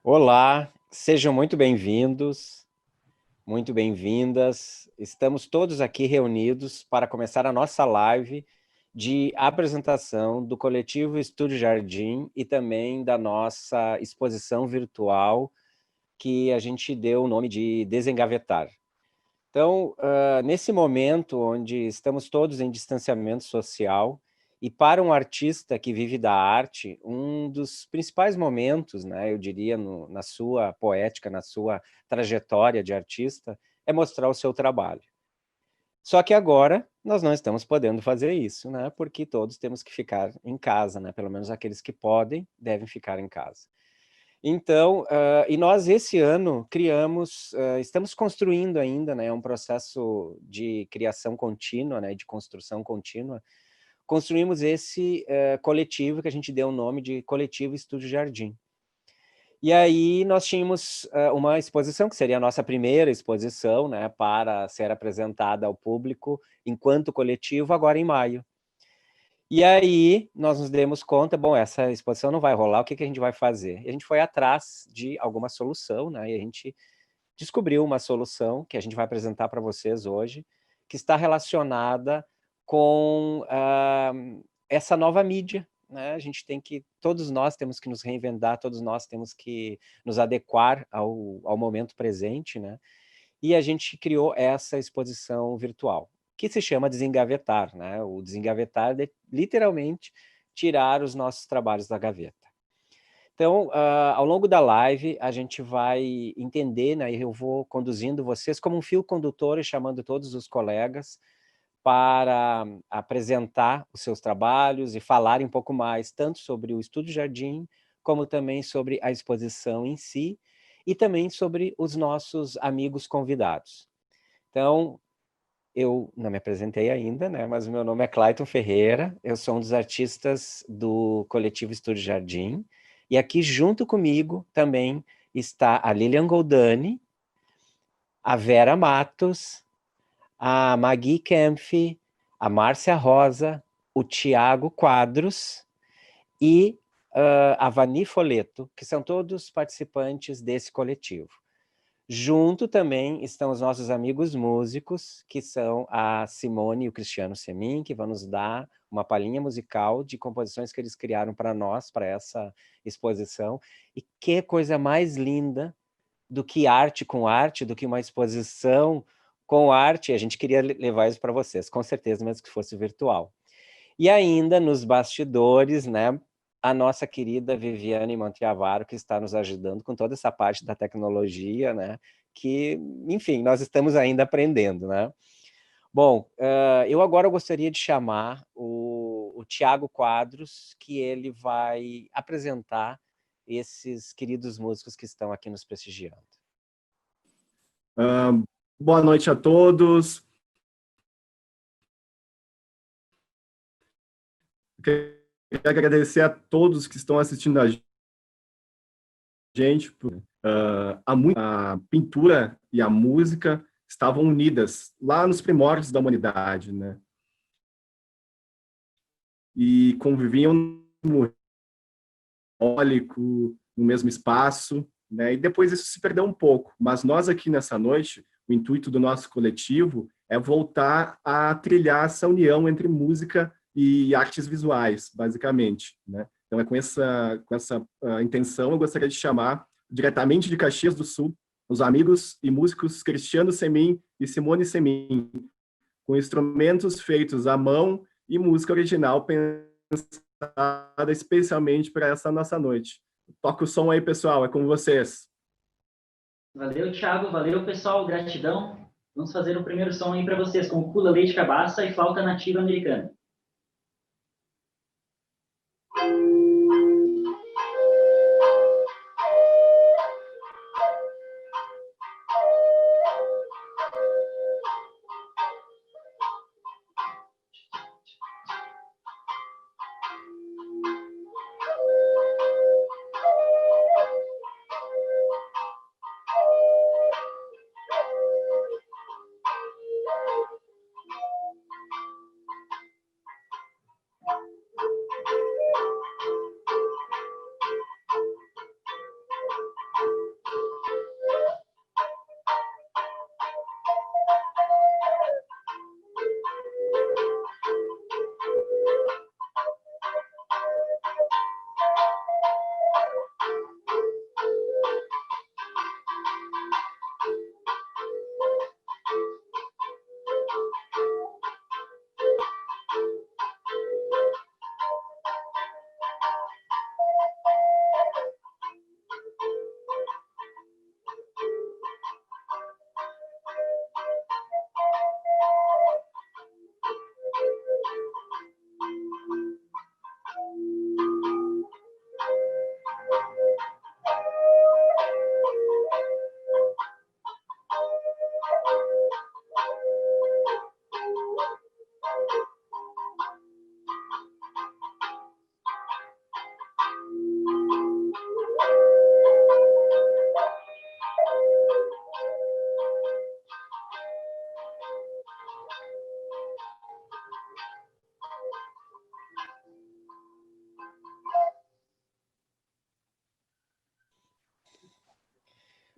Olá, sejam muito bem-vindos, muito bem-vindas. Estamos todos aqui reunidos para começar a nossa live de apresentação do coletivo Estúdio Jardim e também da nossa exposição virtual que a gente deu o nome de Desengavetar. Então, nesse momento onde estamos todos em distanciamento social, e para um artista que vive da arte, um dos principais momentos, né, eu diria, na sua poética, na sua trajetória de artista, é mostrar o seu trabalho. Só que agora nós não estamos podendo fazer isso, né, porque todos temos que ficar em casa, né, pelo menos aqueles que podem, devem ficar em casa. Então, e nós esse ano criamos, estamos construindo ainda, né, um processo de criação contínua, né, de construção contínua, construímos esse coletivo que a gente deu o nome de Coletivo Estúdio Jardim. E aí nós tínhamos uma exposição, que seria a nossa primeira exposição, né, para ser apresentada ao público enquanto coletivo, agora em maio. E aí nós nos demos conta, bom, essa exposição não vai rolar, o que que a gente vai fazer? E a gente foi atrás de alguma solução, né? E a gente descobriu uma solução que a gente vai apresentar para vocês hoje, que está relacionada com essa nova mídia, né? A gente tem que, todos nós temos que nos reinventar, todos nós temos que nos adequar ao momento presente, né? E a gente criou essa exposição virtual, que se chama Desengavetar, né? O desengavetar é literalmente tirar os nossos trabalhos da gaveta. Então, ao longo da live, a gente vai entender, né? Eu vou conduzindo vocês como um fio condutor e chamando todos os colegas para apresentar os seus trabalhos e falarem um pouco mais, tanto sobre o Estúdio Jardim, como também sobre a exposição em si, e também sobre os nossos amigos convidados. Então, eu não me apresentei ainda, né? Mas o meu nome é Clayton Ferreira, eu sou um dos artistas do coletivo Estúdio Jardim, e aqui junto comigo também está a Lilian Goldani, a Vera Matos, a Magui Kempf, a Márcia Rosa, o Tiago Quadros e a Vani Foleto, que são todos participantes desse coletivo. Junto também estão os nossos amigos músicos, que são a Simone e o Cristiano Semin, que vão nos dar uma palhinha musical de composições que eles criaram para nós, para essa exposição. E que coisa mais linda do que arte com arte, do que uma exposição com arte. A gente queria levar isso para vocês, com certeza, mesmo que fosse virtual. E ainda nos bastidores, né, a nossa querida Viviane Monteavaro, que está nos ajudando com toda essa parte da tecnologia, né, que, enfim, nós estamos ainda aprendendo, né. Bom, eu agora gostaria de chamar o Tiago Quadros, que ele vai apresentar esses queridos músicos que estão aqui nos prestigiando. Uh, Boa noite a todos. Quero agradecer a todos que estão assistindo a gente. A pintura e a música estavam unidas lá nos primórdios da humanidade, né? E conviviam no eólico, no mesmo espaço, né? E depois isso se perdeu um pouco. Mas nós aqui nessa noite, o intuito do nosso coletivo é voltar a trilhar essa união entre música e artes visuais, basicamente, né? Então é com essa intenção eu gostaria de chamar diretamente de Caxias do Sul os amigos e músicos Cristiano Semin e Simone Semin, com instrumentos feitos à mão e música original pensada especialmente para essa nossa noite. Toca o som aí, pessoal, é com vocês. Valeu, Thiago, valeu, pessoal, gratidão. Vamos fazer o primeiro som aí para vocês com Pula Leite Cabaça e Flauta Nativa Americana.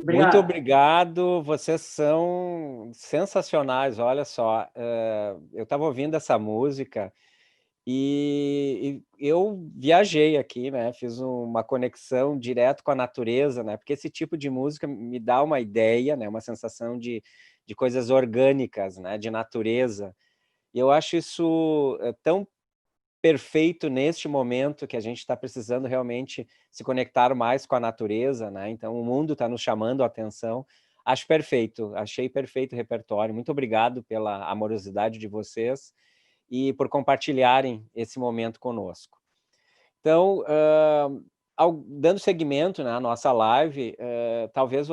Muito Obrigado. obrigado, vocês são sensacionais, olha só. Eu estava ouvindo essa música e eu viajei aqui, né? Fiz uma conexão direto com a natureza, né? Porque esse tipo de música me dá uma ideia, né? Uma sensação de coisas orgânicas, né? De natureza. E eu acho isso tão perfeito neste momento que a gente está precisando realmente se conectar mais com a natureza, né? Então o mundo está nos chamando a atenção. Acho perfeito, achei perfeito o repertório. Muito obrigado pela amorosidade de vocês e por compartilharem esse momento conosco. Então, dando seguimento, né, à nossa live, talvez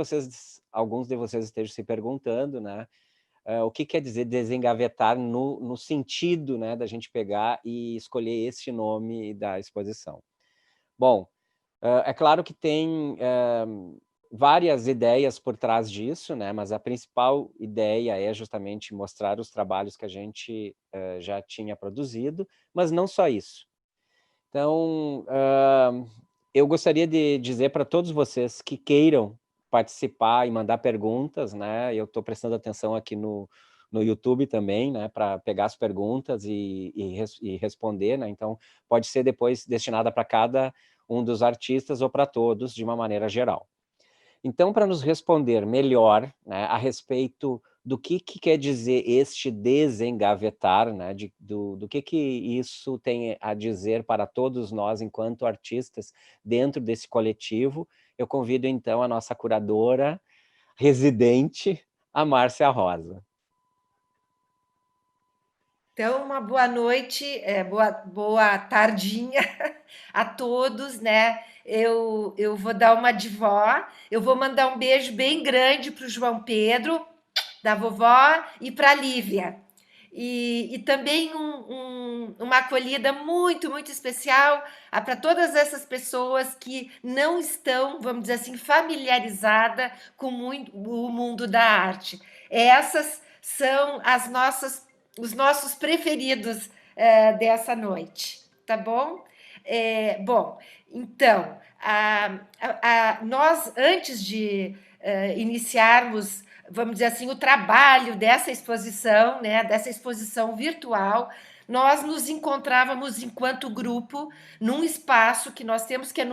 alguns de vocês estejam se perguntando, né, o que quer dizer desengavetar no sentido, né, da gente pegar e escolher este nome da exposição. Bom, é claro que tem várias ideias por trás disso, né, mas a principal ideia é justamente mostrar os trabalhos que a gente já tinha produzido, mas não só isso. Então, eu gostaria de dizer para todos vocês que queiram participar e mandar perguntas, né? Eu estou prestando atenção aqui no YouTube também, né? Para pegar as perguntas e responder, né? Então, pode ser depois destinada para cada um dos artistas ou para todos, de uma maneira geral. Então, para nos responder melhor, né, a respeito do que quer dizer este desengavetar, né, do que isso tem a dizer para todos nós enquanto artistas dentro desse coletivo, eu convido então a nossa curadora residente, a Márcia Rosa. Então, uma boa noite, boa tardinha a todos, né? Eu vou dar uma de vó, eu vou mandar um beijo bem grande para o João Pedro, da vovó, e para a Lívia. E também uma acolhida muito, muito especial para todas essas pessoas que não estão, vamos dizer assim, familiarizadas com o mundo da arte. Essas são os nossos preferidos dessa noite, tá bom? Bom, então, nós, antes de iniciarmos, vamos dizer assim, o trabalho dessa exposição, né, dessa exposição virtual, nós nos encontrávamos enquanto grupo num espaço que nós temos, que é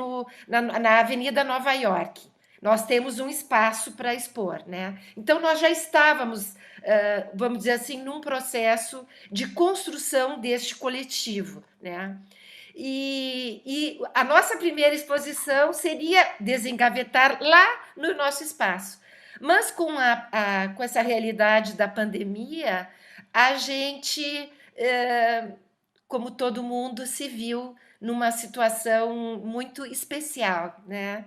na Avenida Nova York. Nós temos um espaço para expor, né? Então, nós já estávamos, vamos dizer assim, num processo de construção deste coletivo, né? E a nossa primeira exposição seria desengavetar lá no nosso espaço. Mas com essa realidade da pandemia, a gente, como todo mundo, se viu numa situação muito especial, né?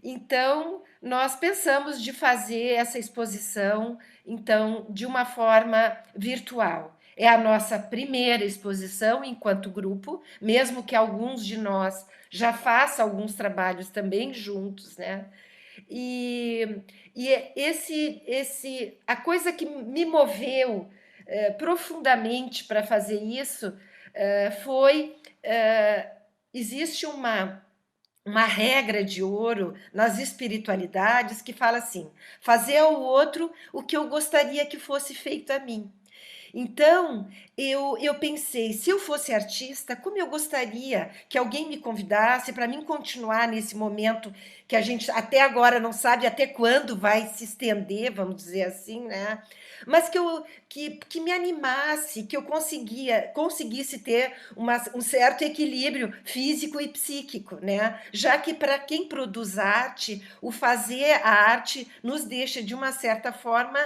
Então, nós pensamos de fazer essa exposição, então, de uma forma virtual. É a nossa primeira exposição enquanto grupo, mesmo que alguns de nós já façam alguns trabalhos também juntos, né? E, a coisa que me moveu profundamente para fazer isso foi existe uma regra de ouro nas espiritualidades que fala assim: fazer ao outro o que eu gostaria que fosse feito a mim. Então, eu pensei, se eu fosse artista, como eu gostaria que alguém me convidasse para mim continuar nesse momento que a gente até agora não sabe até quando vai se estender, vamos dizer assim, né? Mas que me animasse, que eu conseguisse ter um certo equilíbrio físico e psíquico, né? Já que para quem produz arte, o fazer a arte nos deixa de uma certa forma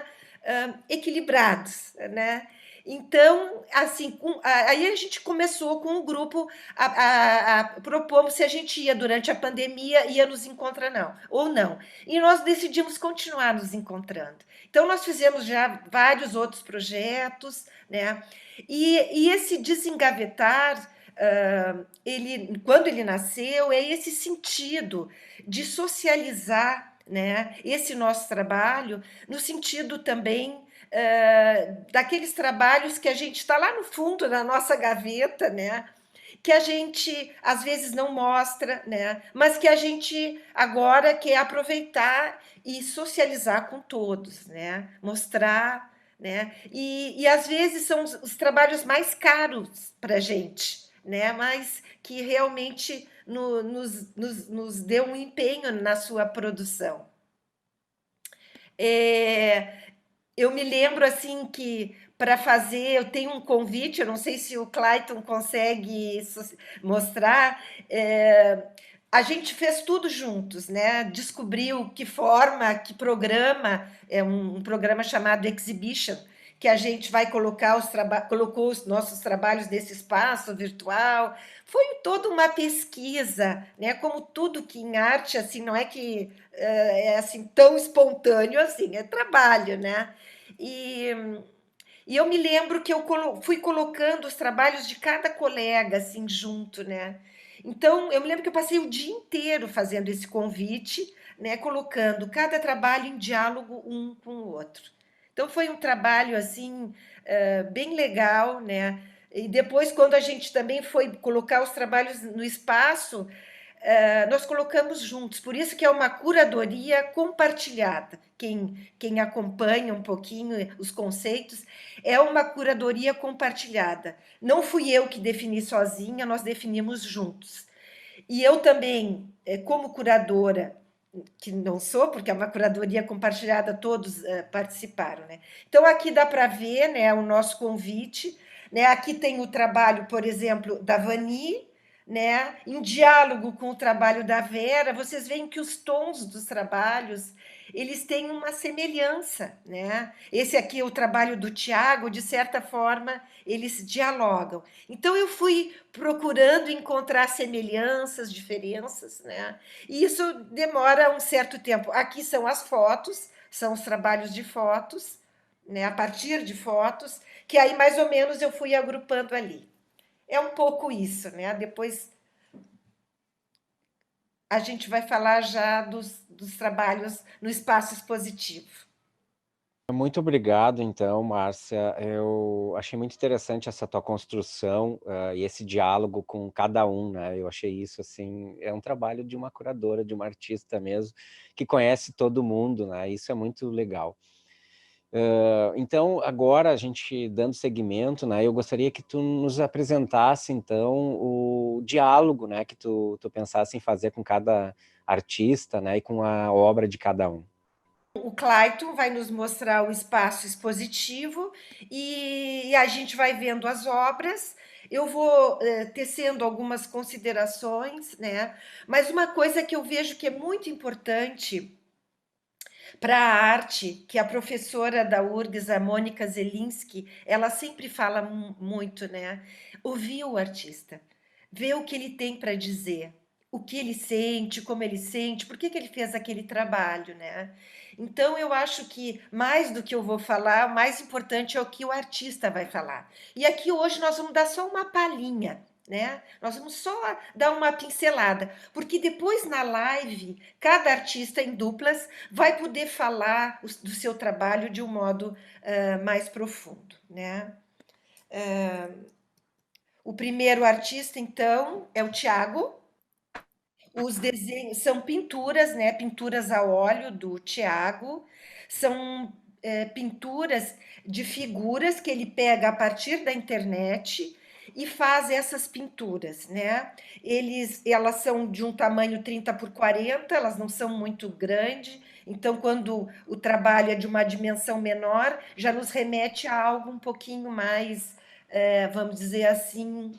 equilibrados, né? Então, assim, aí a gente começou com o grupo a propor se a gente ia durante a pandemia, ia nos encontrar não, ou não. E nós decidimos continuar nos encontrando. Então, nós fizemos já vários outros projetos, né? E esse desengavetar, quando ele nasceu, é esse sentido de socializar, né, esse nosso trabalho, no sentido também daqueles trabalhos que a gente está lá no fundo da nossa gaveta, né? que a gente às vezes não mostra, né? Mas que a gente agora quer aproveitar e socializar com todos, né? Mostrar, né? E às vezes são os trabalhos mais caros para a gente, né? Mas que realmente nos deu um empenho na sua produção. Eu me lembro assim que para fazer, eu tenho um convite, eu não sei se o Clayton consegue mostrar. A gente fez tudo juntos, né? Descobriu que forma, que programa, é um programa chamado Exhibition, que a gente vai colocar colocou os nossos trabalhos nesse espaço virtual. Foi toda uma pesquisa, né? Como tudo que em arte assim não é que é assim tão espontâneo assim, é trabalho, né? E, e eu me lembro que eu fui colocando os trabalhos de cada colega assim junto, né? Então, eu me lembro que eu passei o dia inteiro fazendo esse convite, né, colocando cada trabalho em diálogo um com o outro. Então, foi um trabalho assim bem legal, né? E depois, quando a gente também foi colocar os trabalhos no espaço, nós colocamos juntos, por isso que é uma curadoria compartilhada. Quem acompanha um pouquinho os conceitos, é uma curadoria compartilhada. Não fui eu que defini sozinha, nós definimos juntos. E eu também, como curadora, que não sou, porque é uma curadoria compartilhada, todos participaram, né? Então, aqui dá para ver, né, o nosso convite, né? Aqui tem o trabalho, por exemplo, da Vani, né, em diálogo com o trabalho da Vera. Vocês veem que os tons dos trabalhos eles têm uma semelhança, né? Esse aqui é o trabalho do Tiago, de certa forma, eles dialogam. Então, eu fui procurando encontrar semelhanças, diferenças, né? E isso demora um certo tempo. Aqui são as fotos, são os trabalhos de fotos, né? A partir de fotos, que aí mais ou menos eu fui agrupando ali. É um pouco isso, né? Depois a gente vai falar já dos trabalhos no espaço expositivo. Muito obrigado, então, Márcia. Eu achei muito interessante essa tua construção e esse diálogo com cada um, né? Eu achei isso, assim, é um trabalho de uma curadora, de uma artista mesmo, que conhece todo mundo, né? Isso é muito legal. Então, agora a gente dando seguimento, né? Eu gostaria que tu nos apresentasse, então, o diálogo, né? Que tu pensasse em fazer com cada artista, né? E com a obra de cada um. O Clayton vai nos mostrar o espaço expositivo e a gente vai vendo as obras. Eu vou tecendo algumas considerações, né? Mas uma coisa que eu vejo que é muito importante para a arte, que a professora da URGS, a Mônica Zelinski, ela sempre fala muito, né? Ouvir o artista, ver o que ele tem para dizer, o que ele sente, como ele sente, por que ele fez aquele trabalho, né? Então, eu acho que mais do que eu vou falar, o mais importante é o que o artista vai falar. E aqui hoje nós vamos dar só uma palhinha, né? Nós vamos só dar uma pincelada, porque depois na live, cada artista em duplas vai poder falar do seu trabalho de um modo mais profundo, né? O primeiro artista, então, é o Tiago. Os desenhos são pinturas, né? Pinturas a óleo do Tiago. São pinturas de figuras que ele pega a partir da internet e faz essas pinturas, né? Elas são de um tamanho 30 por 40, elas não são muito grandes. Então, quando o trabalho é de uma dimensão menor, já nos remete a algo um pouquinho mais, vamos dizer assim,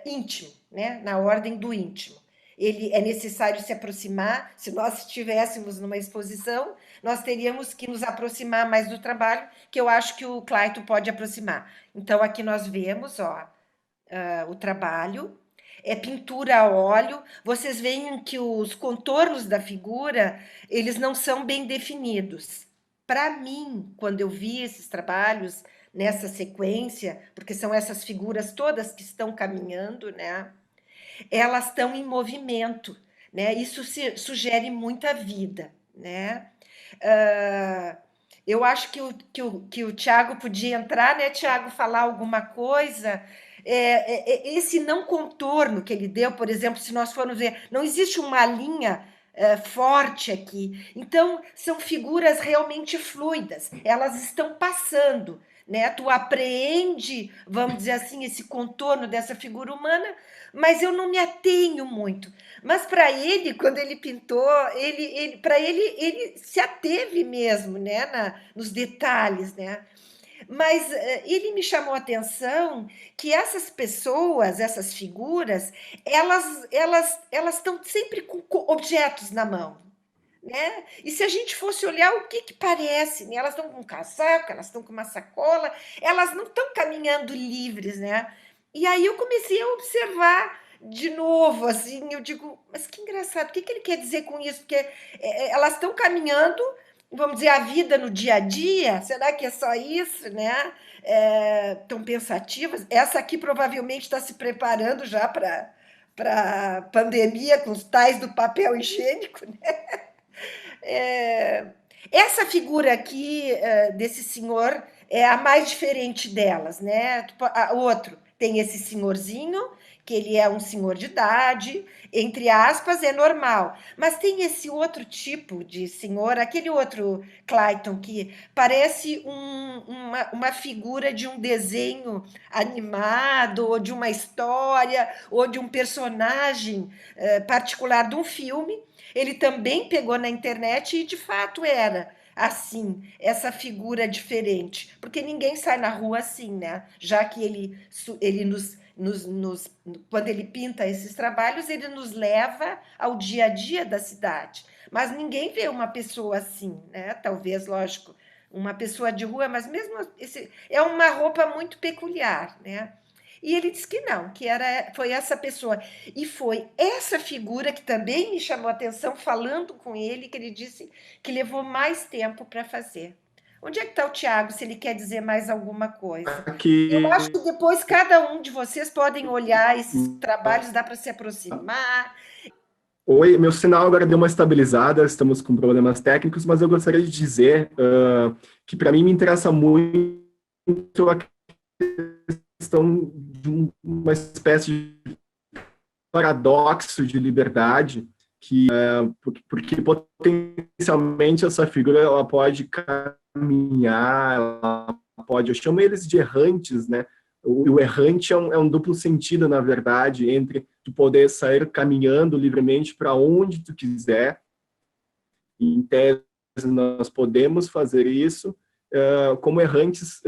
íntimo, né? Na ordem do íntimo. É necessário se aproximar. Se nós estivéssemos numa exposição, nós teríamos que nos aproximar mais do trabalho, que eu acho que o Clayton pode aproximar. Então, aqui nós vemos o trabalho, é pintura a óleo. Vocês veem que os contornos da figura, eles não são bem definidos. Para mim, quando eu vi esses trabalhos nessa sequência, porque são essas figuras todas que estão caminhando, né? Elas estão em movimento, né? Isso sugere muita vida, né? Eu acho que o Tiago podia entrar, né, Tiago, falar alguma coisa esse não contorno que ele deu, por exemplo, se nós formos ver, não existe uma linha forte aqui. Então, são figuras realmente fluidas, elas estão passando, né? Tu apreende, vamos dizer assim, esse contorno dessa figura humana, mas eu não me atenho muito. Mas para ele, quando ele pintou, para ele se ateve mesmo, né, nos detalhes, né? Mas ele me chamou a atenção que essas pessoas, essas figuras, elas estão sempre com objetos na mão, né? E se a gente fosse olhar o que parece, né? Elas estão com um casaco, elas estão com uma sacola, elas não estão caminhando livres, né? E aí eu comecei a observar de novo, assim, eu digo, mas que engraçado, o que ele quer dizer com isso? Porque elas estão caminhando, vamos dizer, a vida no dia a dia, será que é só isso, né? Tão pensativas. Essa aqui provavelmente está se preparando já para a pandemia com os tais do papel higiênico, né? Essa figura aqui desse senhor é a mais diferente delas, né? O outro tem esse senhorzinho, que ele é um senhor de idade, entre aspas, é normal. Mas tem esse outro tipo de senhor, aquele outro Clayton, que parece uma figura de um desenho animado, ou de uma história, ou de um personagem particular de um filme. Ele também pegou na internet e, de fato, era assim, essa figura diferente. Porque ninguém sai na rua assim, né? Já que ele quando ele pinta esses trabalhos, ele nos leva ao dia a dia da cidade. Mas ninguém vê uma pessoa assim, né? Talvez, lógico, uma pessoa de rua, mas mesmo é uma roupa muito peculiar, né? E ele disse que não, foi essa pessoa. E foi essa figura que também me chamou a atenção, falando com ele, que ele disse que levou mais tempo para fazer. Onde é que está o Tiago, se ele quer dizer mais alguma coisa? Eu acho Aqui. que depois cada um de vocês podem olhar esses trabalhos, dá para se aproximar. Oi, meu sinal agora deu uma estabilizada, estamos com problemas técnicos, mas eu gostaria de dizer que para mim me interessa muito a questão de uma espécie de paradoxo de liberdade, porque potencialmente essa figura ela pode caminhar, ela pode, eu chamo eles de errantes, né? O errante é um duplo sentido, na verdade, entre tu poder sair caminhando livremente para onde tu quiser. Em tese, nós podemos fazer isso como errantes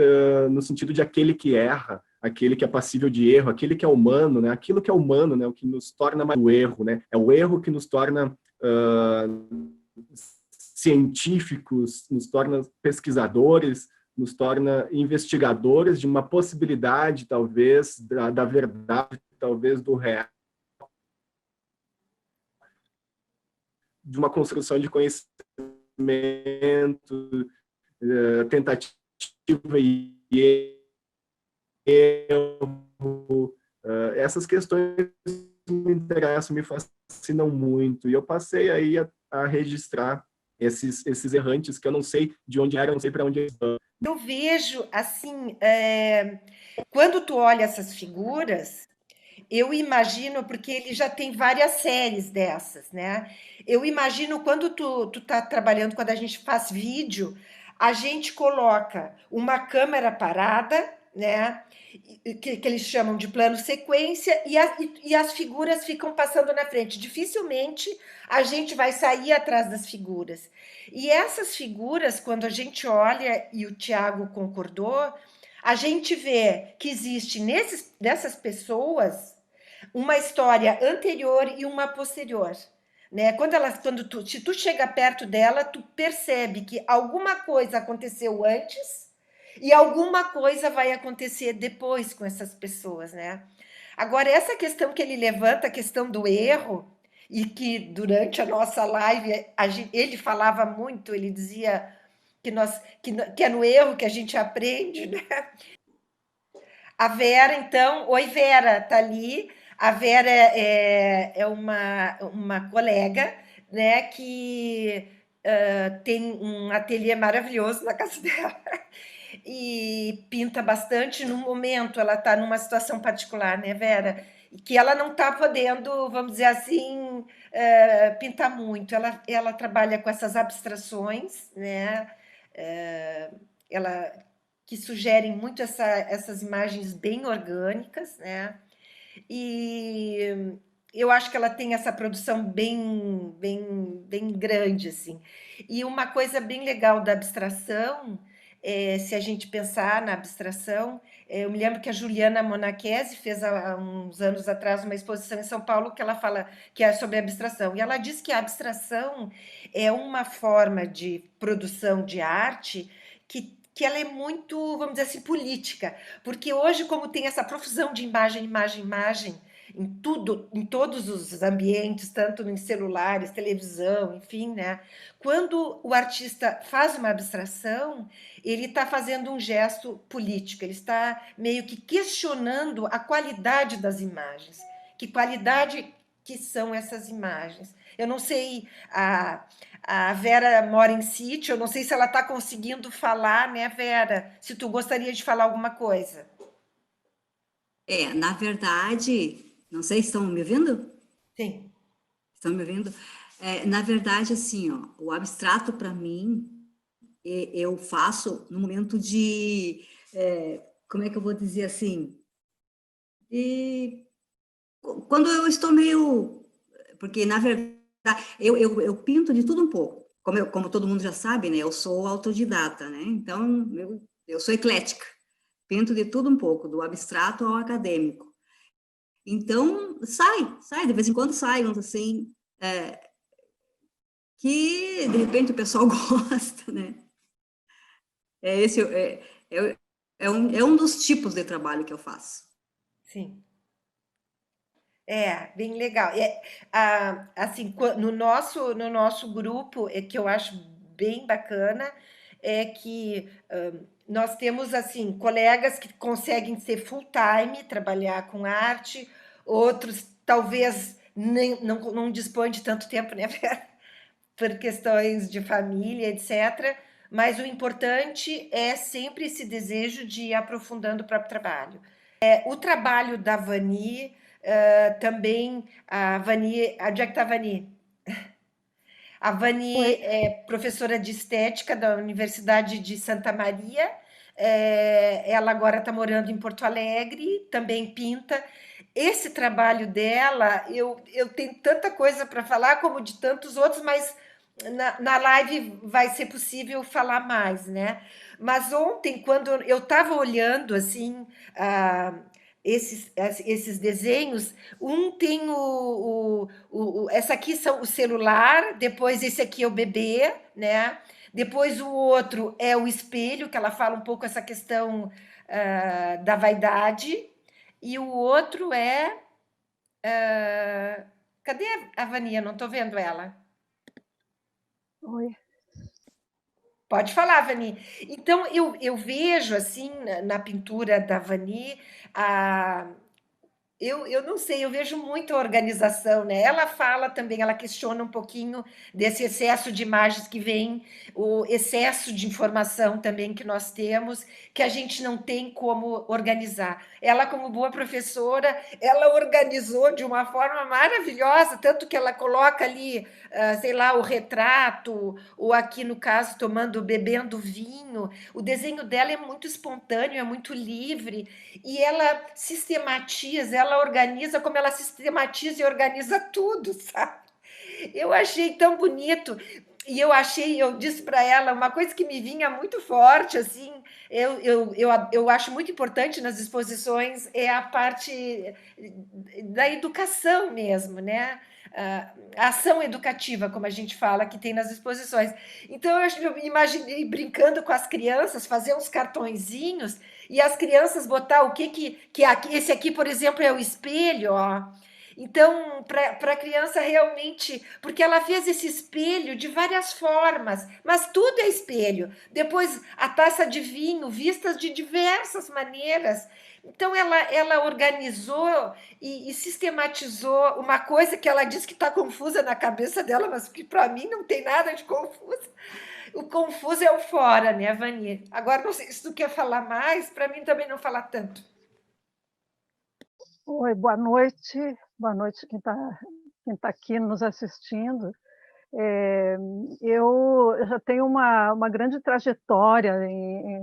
no sentido de aquele que erra, aquele que é passível de erro, aquele que é humano, né? Aquilo que é humano, né? O que nos torna mais o erro, né? É o erro que nos torna científicos, nos torna pesquisadores, nos torna investigadores de uma possibilidade, talvez, da verdade, talvez do real, de uma construção de conhecimento, tentativa e erro. Essas questões me interessam, me fascinam muito. E eu passei aí a registrar esses errantes que eu não sei de onde eram, não sei para onde eles vão. Eu vejo, assim, quando tu olha essas figuras, eu imagino, porque ele já tem várias séries dessas, né? Eu imagino quando tu tá trabalhando, quando a gente faz vídeo, a gente coloca uma câmera parada, né? Que eles chamam de plano sequência, e as figuras ficam passando na frente. Dificilmente a gente vai sair atrás das figuras. E essas figuras, quando a gente olha, e o Tiago concordou, a gente vê que existe nessas pessoas uma história anterior e uma posterior. Né? Se tu chega perto dela, tu percebe que alguma coisa aconteceu antes e alguma coisa vai acontecer depois com essas pessoas, né? Agora, essa questão que ele levanta, a questão do erro, e que durante a nossa live ele falava muito, ele dizia que é no erro que a gente aprende, né? A Vera, então, oi Vera, tá ali. A Vera é uma colega, né, que tem um ateliê maravilhoso na casa dela. e pinta bastante. No momento, ela está numa situação particular, né, Vera? Que ela não está podendo, vamos dizer assim, pintar muito. Ela trabalha com essas abstrações, né? Ela que sugerem muito essas imagens bem orgânicas, né? E eu acho que ela tem essa produção bem grande, assim. E uma coisa bem legal da abstração, se a gente pensar na abstração, eu me lembro que a Juliana Monachesi fez há uns anos atrás uma exposição em São Paulo que ela fala que é sobre abstração. E ela diz que a abstração é uma forma de produção de arte que ela é muito, vamos dizer assim, política, porque hoje, como tem essa profusão de imagem, imagem, imagem, em tudo, em todos os ambientes, tanto em celulares, televisão, enfim, né? Quando o artista faz uma abstração, ele está fazendo um gesto político, ele está meio que questionando a qualidade das imagens. Que qualidade que são essas imagens? Eu não sei, a Vera mora em sítio, eu não sei se ela está conseguindo falar, né, Vera? Se tu gostaria de falar alguma coisa. Na verdade, não sei se estão me ouvindo? Sim. Estão me ouvindo? Na verdade, assim, ó, o abstrato para mim, eu faço no momento de, como é que eu vou dizer assim? Quando eu estou meio, porque na verdade eu pinto de tudo um pouco. Como todo mundo já sabe, né? Eu sou autodidata, né? Então eu sou eclética. Pinto de tudo um pouco, do abstrato ao acadêmico. Então, sai, de vez em quando sai, assim, que de repente o pessoal gosta, né? Esse é um dos tipos de trabalho que eu faço. Sim. Bem legal. Assim, no nosso grupo, que eu acho bem bacana, é que nós temos assim colegas que conseguem ser full time, trabalhar com arte, outros talvez nem, não dispõem de tanto tempo, né, por questões de família, etc. Mas o importante é sempre esse desejo de ir aprofundando o próprio trabalho. O trabalho da Vani, também, a Vani, onde é que está a Vani? A Vani é professora de estética da Universidade de Santa Maria, ela agora está morando em Porto Alegre, também pinta. Esse trabalho dela, eu tenho tanta coisa para falar, como de tantos outros, mas na live vai ser possível falar mais, né? Mas ontem, quando eu estava olhando assim, esses desenhos, um tem essa aqui são o celular, depois esse aqui é o bebê, né? Depois o outro é o espelho, que ela fala um pouco essa questão da vaidade, e o outro é. Cadê a Vania? Não estou vendo ela. Oi. Pode falar, Vani. Então, eu vejo, assim, na pintura da Vani, eu não sei, eu vejo muita organização, né? Ela fala também, ela questiona um pouquinho desse excesso de imagens que vem, o excesso de informação também que nós temos, que a gente não tem como organizar. Ela, como boa professora, ela organizou de uma forma maravilhosa, tanto que ela coloca ali, sei lá, o retrato, ou aqui no caso, bebendo vinho. O desenho dela é muito espontâneo, é muito livre, e ela sistematiza, ela organiza como ela sistematiza e organiza tudo, sabe? Eu achei tão bonito. E eu disse para ela uma coisa que me vinha muito forte, assim, eu acho muito importante nas exposições é a parte da educação mesmo, né? A ação educativa, como a gente fala, que tem nas exposições. Então, eu imaginei brincando com as crianças, fazer uns cartõezinhos e as crianças botar o que esse aqui, por exemplo, é o espelho, ó. Então, para a criança realmente, porque ela fez esse espelho de várias formas, mas tudo é espelho. Depois, a taça de vinho, vistas de diversas maneiras. Então, ela organizou e sistematizou uma coisa que ela diz que está confusa na cabeça dela, mas que para mim não tem nada de confuso. O confuso é o fora, né, Vani? Agora, não sei se tu quer falar mais, para mim também não falar tanto. Oi, boa noite quem tá aqui nos assistindo. Eu já tenho uma grande trajetória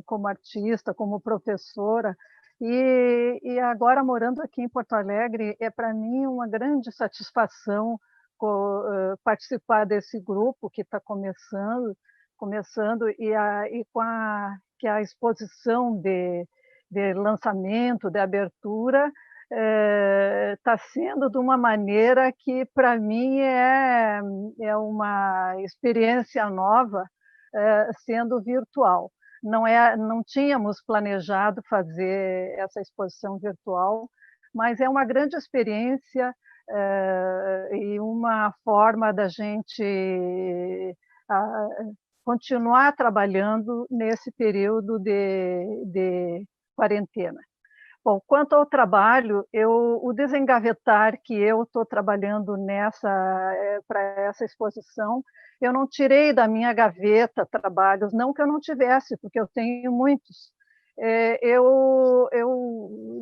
como artista, como professora, e agora morando aqui em Porto Alegre, é para mim uma grande satisfação participar desse grupo que está começando e que a exposição de lançamento, de abertura, está sendo de uma maneira que, para mim, é uma experiência nova, sendo virtual. Não tínhamos planejado fazer essa exposição virtual, mas é uma grande experiência e uma forma da gente continuar trabalhando nesse período de quarentena. Bom, quanto ao trabalho, o desengavetar que eu estou trabalhando para essa exposição, eu não tirei da minha gaveta trabalhos, não que eu não tivesse, porque eu tenho muitos. Eu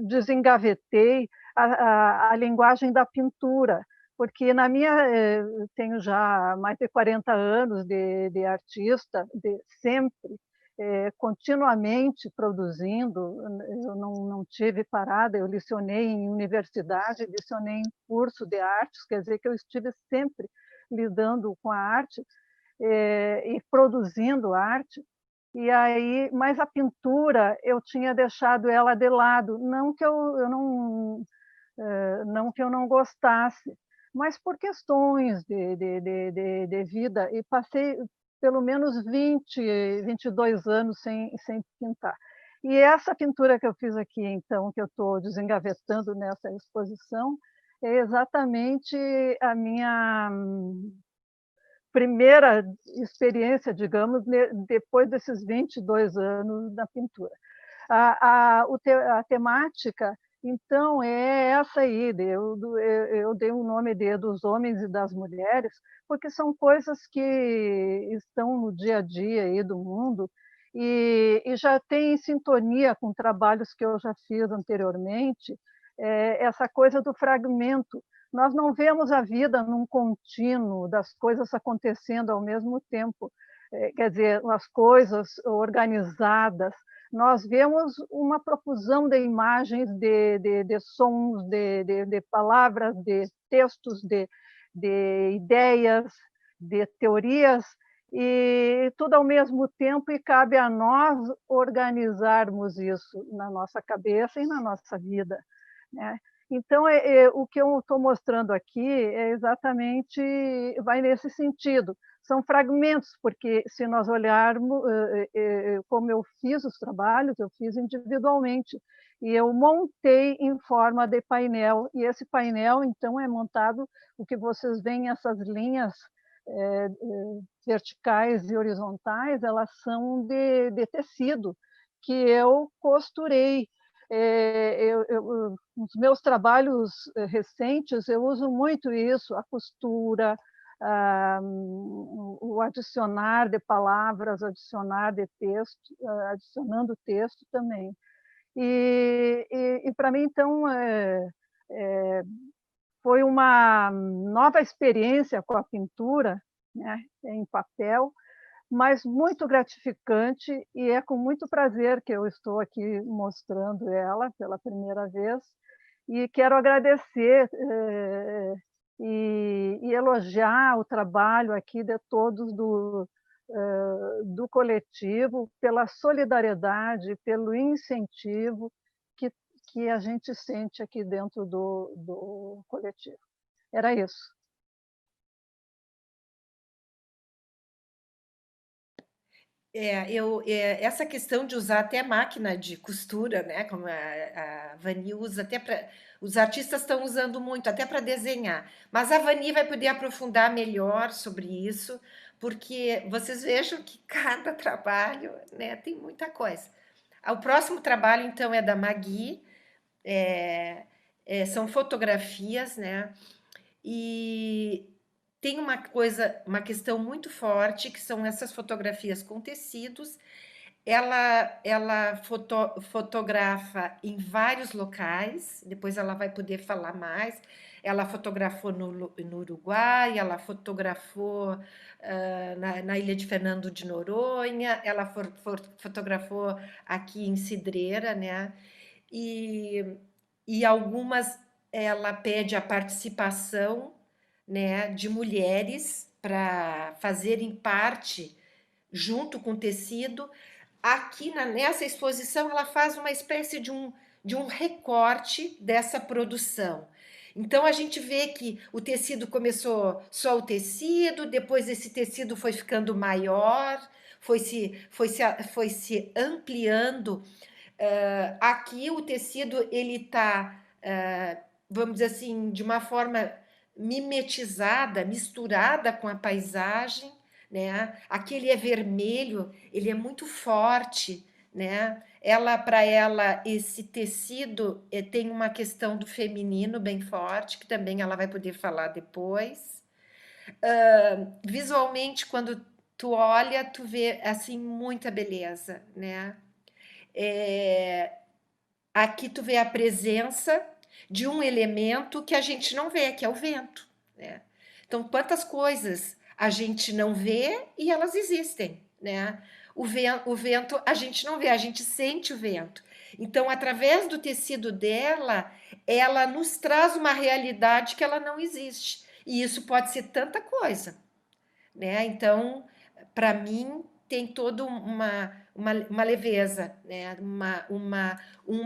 desengavetei a linguagem da pintura, porque tenho já mais de 40 anos de artista, sempre continuamente produzindo, eu não tive parada, eu lecionei em universidade, lecionei em curso de artes, quer dizer que eu estive sempre lidando com a arte e produzindo arte, mas a pintura eu tinha deixado ela de lado, não que eu não gostasse, mas por questões de vida, e passei pelo menos 22 anos sem pintar. E essa pintura que eu fiz aqui, então, que eu estou desengavetando nessa exposição, é exatamente a minha primeira experiência, digamos, depois desses 22 anos na pintura. A temática, então, é essa aí, eu dei o nome dos homens e das mulheres, porque são coisas que estão no dia a dia aí do mundo e já tem sintonia com trabalhos que eu já fiz anteriormente, essa coisa do fragmento. Nós não vemos a vida num contínuo das coisas acontecendo ao mesmo tempo, quer dizer, as coisas organizadas. Nós vemos uma profusão de imagens, de sons, de palavras, de textos, de ideias, de teorias, e tudo ao mesmo tempo, e cabe a nós organizarmos isso na nossa cabeça e na nossa vida, né? Então, o que eu estou mostrando aqui é exatamente, vai nesse sentido. São fragmentos, porque se nós olharmos como eu fiz os trabalhos, eu fiz individualmente, e eu montei em forma de painel, e esse painel, então, é montado, o que vocês veem, essas linhas verticais e horizontais, elas são de tecido, que eu costurei. Nos meus trabalhos recentes, eu uso muito isso, a costura, o adicionar de palavras, adicionar de texto, adicionando texto também. E para mim, então, foi uma nova experiência com a pintura, né, em papel, mas muito gratificante, e é com muito prazer que eu estou aqui mostrando ela pela primeira vez, e quero agradecer e elogiar o trabalho aqui de todos do coletivo, pela solidariedade, pelo incentivo que a gente sente aqui dentro do coletivo. Era isso. Essa questão de usar até máquina de costura, né, como a Vani usa, até para os artistas estão usando muito, até para desenhar. Mas a Vani vai poder aprofundar melhor sobre isso, porque vocês vejam que cada trabalho, né, tem muita coisa. O próximo trabalho, então, é da Magui, são fotografias, né? E tem uma questão muito forte, que são essas fotografias com tecidos. Ela fotografa em vários locais, depois ela vai poder falar mais. Ela fotografou no Uruguai, ela fotografou na ilha de Fernando de Noronha, ela fotografou aqui em Cidreira, né? E algumas ela pede a participação, né, de mulheres para fazerem parte junto com o tecido. Aqui nessa exposição, ela faz uma espécie de um recorte dessa produção. Então, a gente vê que o tecido começou só o tecido, depois esse tecido foi ficando maior, foi se ampliando. Aqui o tecido ele está, vamos dizer assim, de uma forma mimetizada, misturada com a paisagem, né? Aqui ele é vermelho, ele é muito forte, né? Para ela, esse tecido tem uma questão do feminino bem forte, que também ela vai poder falar depois. Visualmente, quando tu olha, tu vê assim muita beleza, né? Aqui tu vê a presença de um elemento que a gente não vê, que é o vento, né? Então, quantas coisas a gente não vê e elas existem, né? O vento a gente não vê, a gente sente o vento. Então, através do tecido dela, ela nos traz uma realidade que ela não existe. E isso pode ser tanta coisa, né? Então, para mim, tem toda uma leveza, né?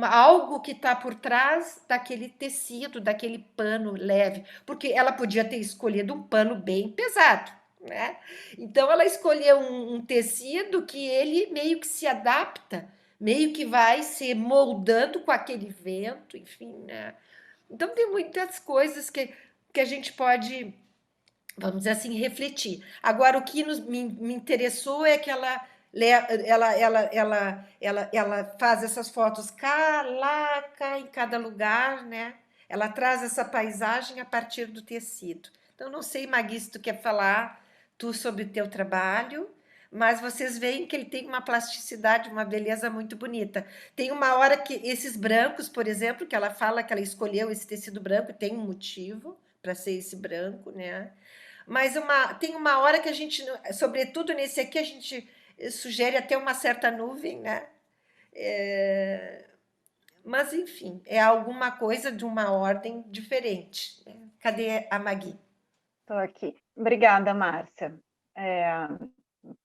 Algo que está por trás daquele tecido, daquele pano leve, porque ela podia ter escolhido um pano bem pesado, né? Então, ela escolheu um tecido que ele meio que se adapta, meio que vai se moldando com aquele vento, enfim, né? Então, tem muitas coisas que a gente pode, vamos dizer assim, refletir. Agora, o que me interessou é que ela faz essas fotos cá, lá, cá, em cada lugar, né? Ela traz essa paisagem a partir do tecido. Então, não sei, Magui, se tu quer falar tu sobre o teu trabalho, mas vocês veem que ele tem uma plasticidade, uma beleza muito bonita. Tem uma hora que esses brancos, por exemplo, que ela fala que ela escolheu esse tecido branco, tem um motivo para ser esse branco, né? Mas tem uma hora que a gente, sobretudo nesse aqui, a gente sugere até uma certa nuvem, né? Mas, enfim, é alguma coisa de uma ordem diferente, né? Cadê a Magui? Estou aqui. Obrigada, Márcia.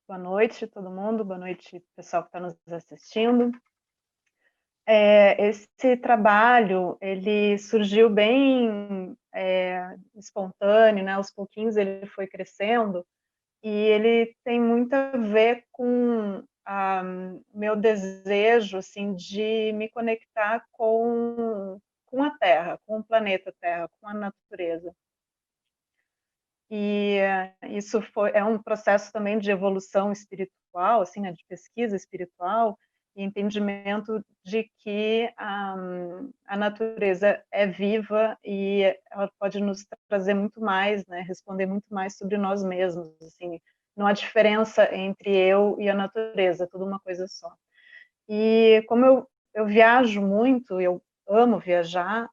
Boa noite, todo mundo. Boa noite, pessoal que está nos assistindo. Esse trabalho, ele surgiu bem espontâneo, né? Aos pouquinhos ele foi crescendo, e ele tem muito a ver com meu desejo, assim, de me conectar com a Terra, com o planeta Terra, com a natureza. E isso é um processo também de evolução espiritual, assim, né, de pesquisa espiritual, e entendimento de que a natureza é viva e ela pode nos trazer muito mais, né, responder muito mais sobre nós mesmos, assim, não há diferença entre eu e a natureza, é tudo uma coisa só. E como eu viajo muito, eu amo viajar,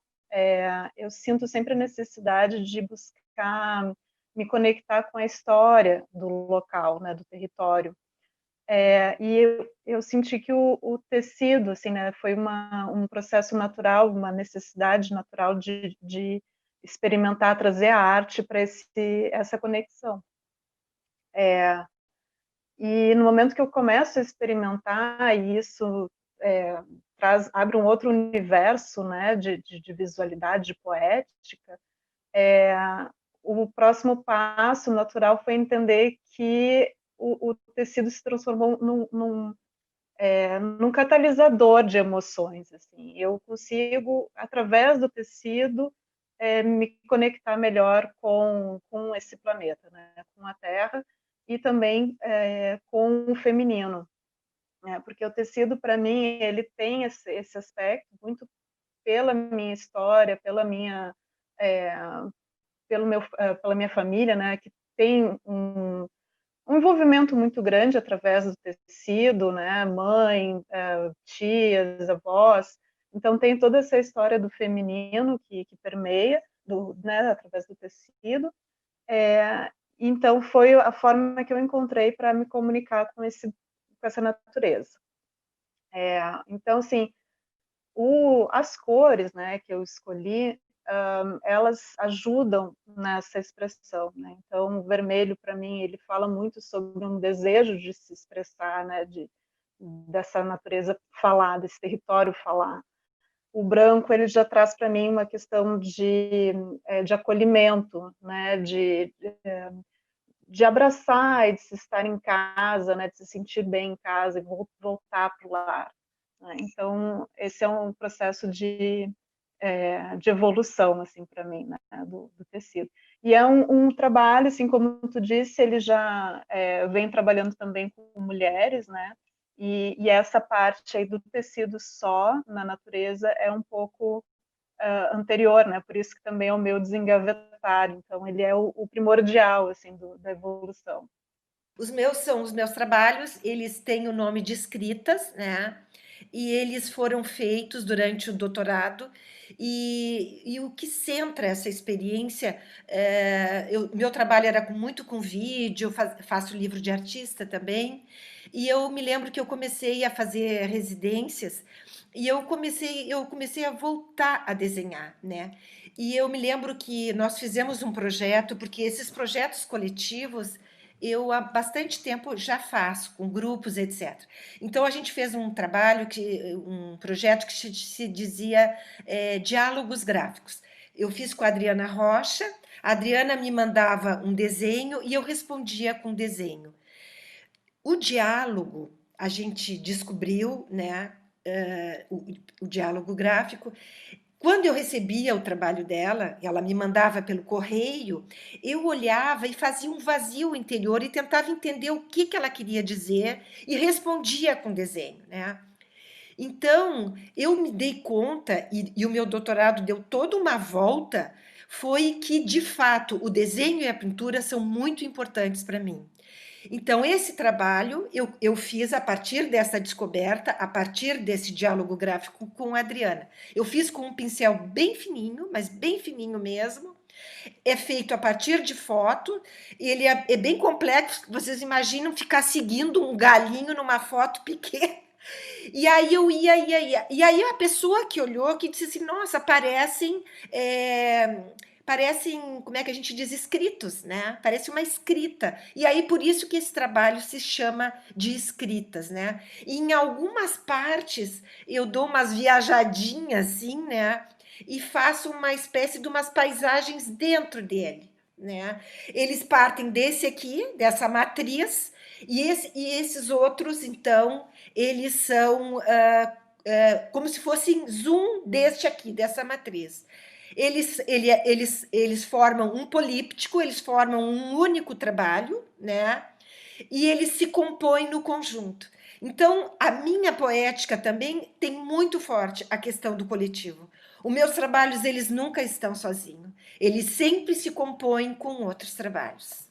eu sinto sempre a necessidade de buscar me conectar com a história do local, né, do território. E eu senti que o tecido, assim, né, foi um processo natural, uma necessidade natural de experimentar, trazer a arte para essa conexão. E no momento que eu começo a experimentar, e isso abre um outro universo, né, de visualidade, de poética, o próximo passo natural foi entender que o tecido se transformou num catalisador de emoções. Assim. Eu consigo, através do tecido, me conectar melhor com esse planeta, né? Com a Terra, e também com o feminino. Né? Porque o tecido, para mim, ele tem esse aspecto, muito pela minha história, pela minha pela minha família, né, que tem um envolvimento muito grande através do tecido, né, mãe, tias, avós. Então tem toda essa história do feminino que permeia, né, através do tecido. Então foi a forma que eu encontrei para me comunicar com essa natureza. Então, assim, as cores, né, que eu escolhi, elas ajudam nessa expressão, né? Então, o vermelho, para mim, ele fala muito sobre um desejo de se expressar, né, dessa natureza falar, desse território falar. O branco, ele já traz para mim uma questão de acolhimento, né, de abraçar e de se estar em casa, né, de se sentir bem em casa e voltar para o lar. Né? Então, esse é um processo de evolução, assim, para mim, né, do tecido. E é um trabalho, assim, como tu disse, ele já vem trabalhando também com mulheres, né, e essa parte aí do tecido só na natureza é um pouco anterior, né, por isso que também é o meu desengavetar, então ele é o primordial, assim, da evolução. Os meus trabalhos, eles têm o nome de escritas, né? E eles foram feitos durante o doutorado, e o que centra essa experiência, meu trabalho era muito com vídeo, faço livro de artista também, e eu me lembro que eu comecei a fazer residências, e eu comecei a voltar a desenhar, né? E eu me lembro que nós fizemos um projeto, porque esses projetos coletivos, eu há bastante tempo já faço, com grupos, etc. Então, a gente fez um projeto que se dizia Diálogos Gráficos. Eu fiz com a Adriana Rocha, a Adriana me mandava um desenho e eu respondia com desenho. O diálogo, a gente descobriu, né, o diálogo gráfico. Quando eu recebia o trabalho dela, ela me mandava pelo correio, eu olhava e fazia um vazio interior e tentava entender o que ela queria dizer e respondia com desenho, né? Então, eu me dei conta, e o meu doutorado deu toda uma volta, foi que, de fato, o desenho e a pintura são muito importantes para mim. Então, esse trabalho eu fiz a partir dessa descoberta, a partir desse diálogo gráfico com a Adriana. Eu fiz com um pincel bem fininho, mas bem fininho mesmo. É feito a partir de foto, ele é bem complexo, vocês imaginam ficar seguindo um galinho numa foto pequena. E aí eu ia. E aí a pessoa que olhou, que disse assim, nossa, parecem, como é que a gente diz, escritos, né? Parece uma escrita. E aí, por isso que esse trabalho se chama de escritas, né? E em algumas partes, eu dou umas viajadinhas, assim, né? E faço uma espécie de umas paisagens dentro dele, né? Eles partem desse aqui, dessa matriz, e esses outros, então, eles são como se fossem zoom deste aqui, dessa matriz. Eles formam um políptico, eles formam um único trabalho, né? E eles se compõem no conjunto. Então, a minha poética também tem muito forte a questão do coletivo. Os meus trabalhos, eles nunca estão sozinhos. Eles sempre se compõem com outros trabalhos.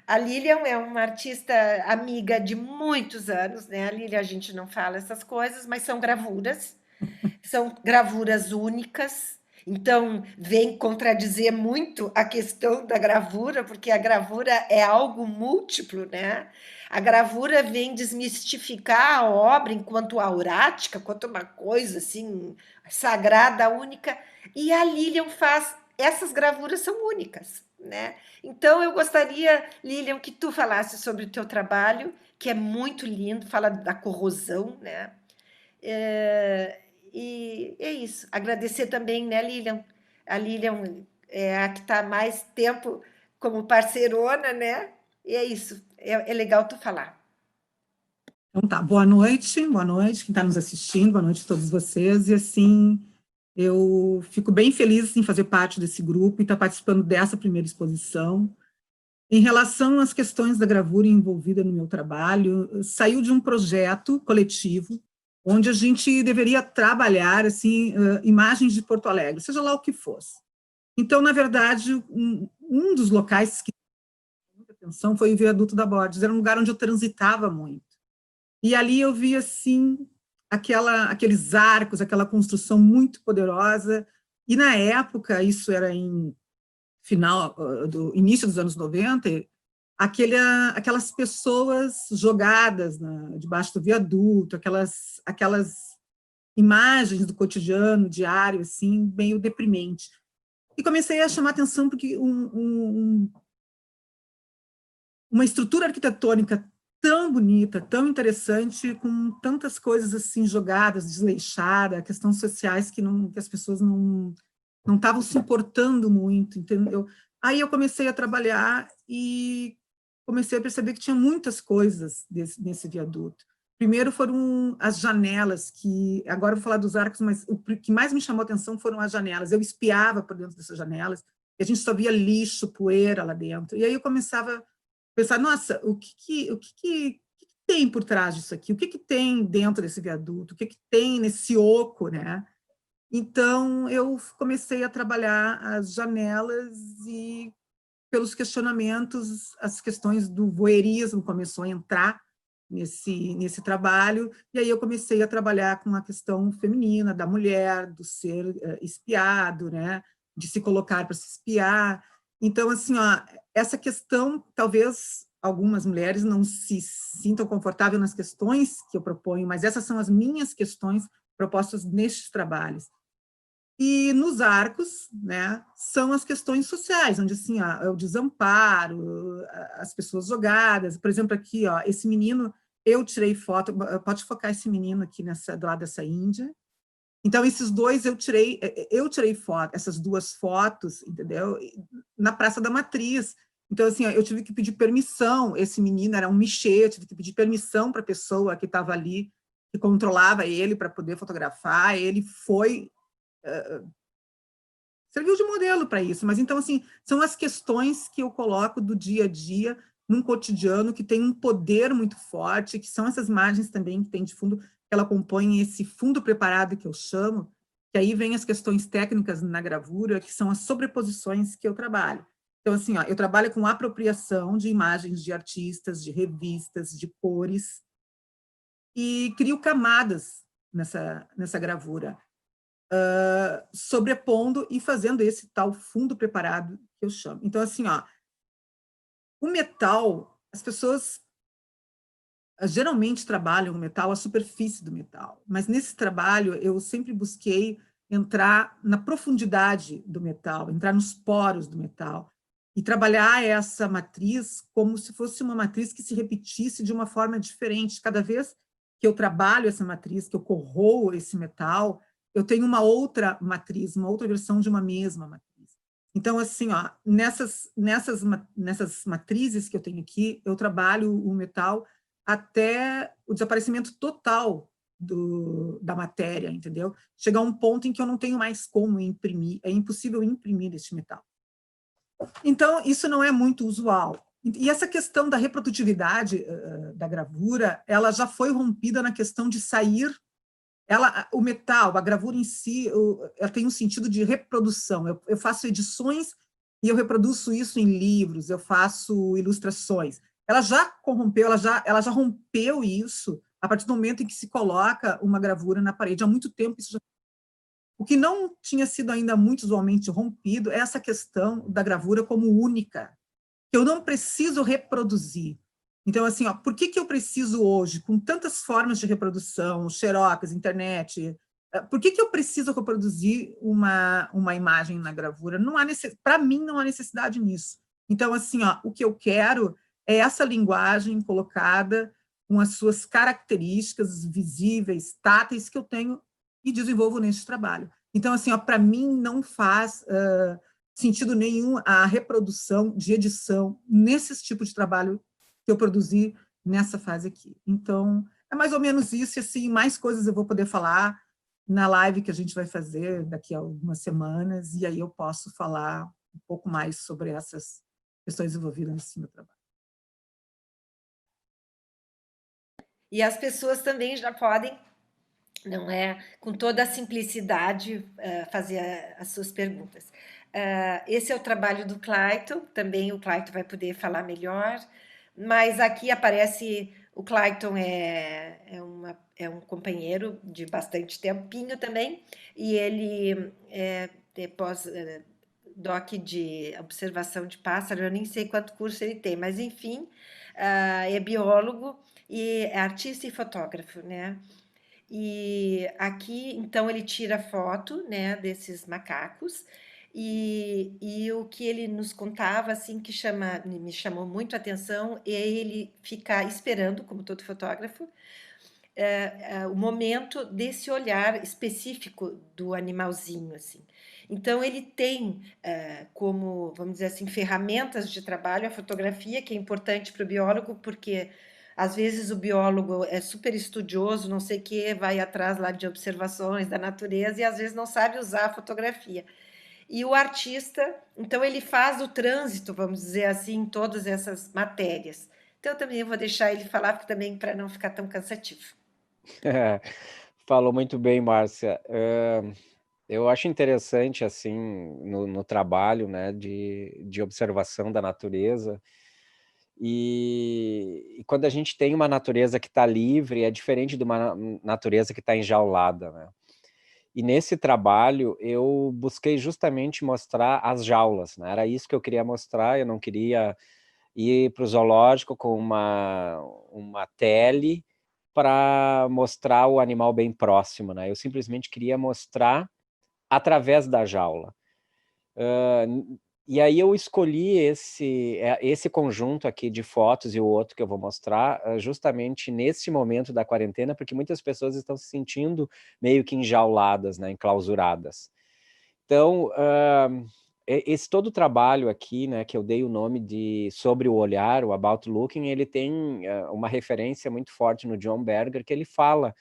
A Lilian é uma artista amiga de muitos anos, né? A Lilian, a gente não fala essas coisas, mas são gravuras únicas, então vem contradizer muito a questão da gravura, porque a gravura é algo múltiplo, né? A gravura vem desmistificar a obra enquanto aurática, quanto uma coisa assim, sagrada, única, e a Lilian faz, essas gravuras são únicas, né? Então eu gostaria, Lilian, que tu falasse sobre o teu trabalho, que é muito lindo, fala da corrosão, né? E é isso. Agradecer também, né, Lilian? A Lilian é a que está mais tempo como parceirona, né? E é isso. É legal tu falar. Então tá, boa noite quem está nos assistindo, boa noite a todos vocês, e assim, eu fico bem feliz em fazer parte desse grupo e estar participando dessa primeira exposição. Em relação às questões da gravura envolvida no meu trabalho, saiu de um projeto coletivo, onde a gente deveria trabalhar assim, imagens de Porto Alegre, seja lá o que fosse. Então, na verdade, um dos locais que chamou muita atenção foi o viaduto da Borges, era um lugar onde eu transitava muito. E ali eu vi, assim, aqueles arcos, aquela construção muito poderosa, e na época, isso era em do início dos anos 90, aquelas pessoas jogadas debaixo do viaduto, aquelas imagens do cotidiano diário, assim, meio deprimente. E comecei a chamar atenção porque uma estrutura arquitetônica tão bonita, tão interessante, com tantas coisas assim jogadas, desleixadas, questões sociais que as pessoas não estavam se importando muito, entendeu? Aí eu comecei a trabalhar e comecei a perceber que tinha muitas coisas nesse viaduto. Primeiro foram as janelas, que agora eu vou falar dos arcos, mas o que mais me chamou a atenção foram as janelas. Eu espiava por dentro dessas janelas, e a gente só via lixo, poeira lá dentro. E aí eu começava a pensar, nossa, o que tem por trás disso aqui? O que tem dentro desse viaduto? O que tem nesse oco, né? Então, eu comecei a trabalhar as janelas e, pelos questionamentos, as questões do voyeurismo começou a entrar nesse trabalho, e aí eu comecei a trabalhar com a questão feminina, da mulher, do ser espiado, né? De se colocar para se espiar. Então, assim, ó, essa questão, talvez algumas mulheres não se sintam confortáveis nas questões que eu proponho, mas essas são as minhas questões propostas nestes trabalhos. E nos arcos, né, são as questões sociais, onde assim, ó, é o desamparo, as pessoas jogadas. Por exemplo, aqui, ó, esse menino, eu tirei foto, pode focar esse menino aqui do lado dessa Índia. Então, esses dois eu tirei foto, essas duas fotos, entendeu? Na Praça da Matriz. Então, assim, ó, eu tive que pedir permissão, esse menino era um michê, eu tive que pedir permissão para a pessoa que estava ali, que controlava ele para poder fotografar, ele foi... serviu de modelo para isso, mas então, assim, são as questões que eu coloco do dia a dia, num cotidiano que tem um poder muito forte, que são essas imagens também que tem de fundo, que ela compõe esse fundo preparado que eu chamo, que aí vem as questões técnicas na gravura, que são as sobreposições que eu trabalho. Então, assim, ó, eu trabalho com apropriação de imagens de artistas, de revistas, de cores, e crio camadas nessa gravura. Sobrepondo e fazendo esse tal fundo preparado que eu chamo. Então, assim, ó, o metal, as pessoas geralmente trabalham o metal, a superfície do metal, mas nesse trabalho eu sempre busquei entrar na profundidade do metal, entrar nos poros do metal e trabalhar essa matriz como se fosse uma matriz que se repetisse de uma forma diferente. Cada vez que eu trabalho essa matriz, que eu corroo esse metal, eu tenho uma outra matriz, uma outra versão de uma mesma matriz. Então, assim, ó, nessas matrizes que eu tenho aqui, eu trabalho o metal até o desaparecimento total da matéria, entendeu? Chegar a um ponto em que eu não tenho mais como imprimir, é impossível imprimir este metal. Então, isso não é muito usual. E essa questão da reprodutividade da gravura, ela já foi rompida na questão de sair. O metal, a gravura em si, ela tem um sentido de reprodução. Eu faço edições e eu reproduzo isso em livros, eu faço ilustrações. Ela já corrompeu, ela já rompeu isso a partir do momento em que se coloca uma gravura na parede. Há muito tempo isso já... O que não tinha sido ainda muito usualmente rompido é essa questão da gravura como única, que eu não preciso reproduzir. Então, assim, ó, por que eu preciso hoje, com tantas formas de reprodução, xerox, internet, por que eu preciso reproduzir uma imagem na gravura? Para mim, não há necessidade nisso. Então, assim, ó, o que eu quero é essa linguagem colocada com as suas características visíveis, táteis, que eu tenho e desenvolvo nesse trabalho. Então, assim, para mim, não faz sentido nenhum a reprodução de edição nesse tipo de trabalho que eu produzi nessa fase aqui. Então, é mais ou menos isso, e assim, mais coisas eu vou poder falar na live que a gente vai fazer daqui a algumas semanas, e aí eu posso falar um pouco mais sobre essas questões envolvidas nesse meu trabalho. E as pessoas também já podem, não é, com toda a simplicidade, fazer as suas perguntas. Esse é o trabalho do Clayton, também o Clayton vai poder falar melhor, mas aqui aparece, o Clayton é um companheiro de bastante tempinho também, e ele é doc de observação de pássaro, eu nem sei quanto curso ele tem, mas enfim, é biólogo e é artista e fotógrafo, né? E aqui, então, ele tira foto, né, desses macacos, e o que ele nos contava, assim, que me chamou muito a atenção, é ele ficar esperando, como todo fotógrafo, o momento desse olhar específico do animalzinho, assim. Então, ele tem como, vamos dizer assim, ferramentas de trabalho a fotografia, que é importante para o biólogo, porque às vezes o biólogo é super estudioso, não sei o quê, vai atrás lá de observações da natureza e às vezes não sabe usar a fotografia. E o artista, então, ele faz o trânsito, vamos dizer assim, em todas essas matérias. Então, eu também vou deixar ele falar, porque também para não ficar tão cansativo. Falou muito bem, Márcia. Eu acho interessante, assim, no trabalho, né, de observação da natureza, e quando a gente tem uma natureza que está livre, é diferente de uma natureza que está enjaulada, né? E nesse trabalho, eu busquei justamente mostrar as jaulas, né? Era isso que eu queria mostrar, eu não queria ir para o zoológico com uma tele para mostrar o animal bem próximo, né? Eu simplesmente queria mostrar através da jaula. E aí eu escolhi esse conjunto aqui de fotos e o outro que eu vou mostrar justamente nesse momento da quarentena, porque muitas pessoas estão se sentindo meio que enjauladas, né, enclausuradas. Então, esse todo o trabalho aqui, né, que eu dei o nome de Sobre o Olhar, o About Looking, ele tem uma referência muito forte no John Berger, que ele fala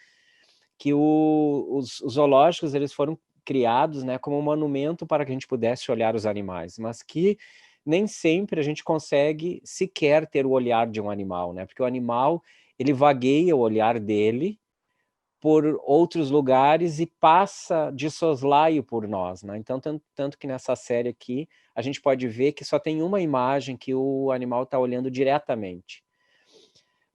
que os zoológicos eles foram criados, né, como um monumento para que a gente pudesse olhar os animais, mas que nem sempre a gente consegue sequer ter o olhar de um animal, né? Porque o animal, ele vagueia o olhar dele por outros lugares e passa de soslaio por nós, né? Então, tanto que nessa série aqui, a gente pode ver que só tem uma imagem que o animal está olhando diretamente.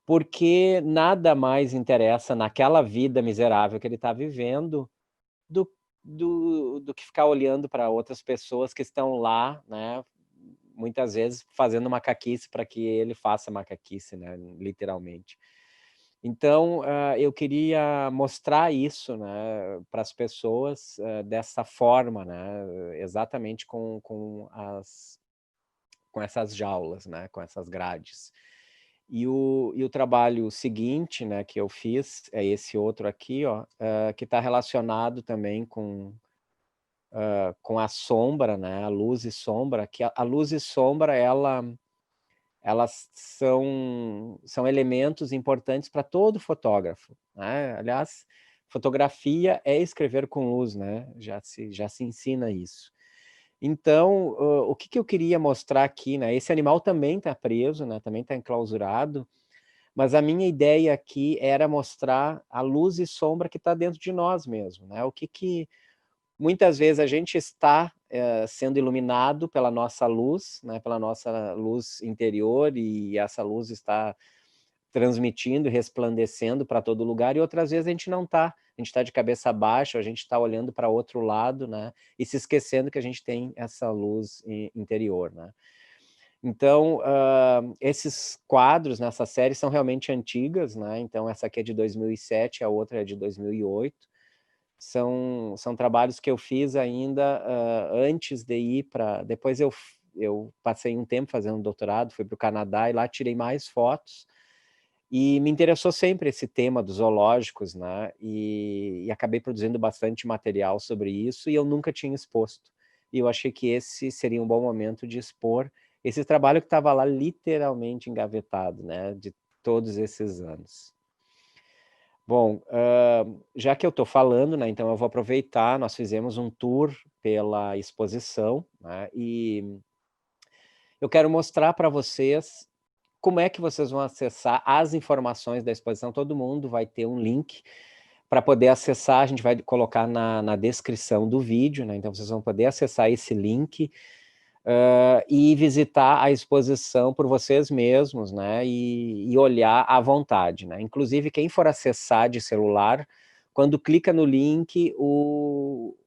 Porque nada mais interessa naquela vida miserável que ele está vivendo do que ficar olhando para outras pessoas que estão lá, né, muitas vezes fazendo macaquice para que ele faça macaquice, né, literalmente. Então, eu queria mostrar isso, né, para as pessoas dessa forma, né, exatamente com essas jaulas, né, com essas grades. E o trabalho seguinte, né, que eu fiz é esse outro aqui, ó, que está relacionado também com a sombra, né, a luz e sombra, que a luz e sombra, elas são elementos importantes para todo fotógrafo, né? Aliás, fotografia é escrever com luz, né? Já se ensina isso. Então, o que eu queria mostrar aqui, né? Esse animal também está preso, né? Também está enclausurado, mas a minha ideia aqui era mostrar a luz e sombra que está dentro de nós mesmo, né? O que muitas vezes a gente está sendo iluminado pela nossa luz, né? Pela nossa luz interior, e essa luz está transmitindo, resplandecendo para todo lugar, e outras vezes a gente não está. A gente está de cabeça baixa, a gente está olhando para outro lado, né? E se esquecendo que a gente tem essa luz interior, né? Então, esses quadros nessa série são realmente antigas, né? Então, essa aqui é de 2007, a outra é de 2008. São trabalhos que eu fiz ainda antes de ir para... Depois eu passei um tempo fazendo doutorado, fui para o Canadá e lá tirei mais fotos. E me interessou sempre esse tema dos zoológicos, né? E acabei produzindo bastante material sobre isso e eu nunca tinha exposto. E eu achei que esse seria um bom momento de expor esse trabalho que estava lá literalmente engavetado, né? De todos esses anos. Bom, já que eu estou falando, né? Então eu vou aproveitar, nós fizemos um tour pela exposição, né? E eu quero mostrar para vocês como é que vocês vão acessar as informações da exposição. Todo mundo vai ter um link para poder acessar, a gente vai colocar na descrição do vídeo, né? Então vocês vão poder acessar esse link e visitar a exposição por vocês mesmos, né? E olhar à vontade, né? Inclusive, quem for acessar de celular, quando clica no link,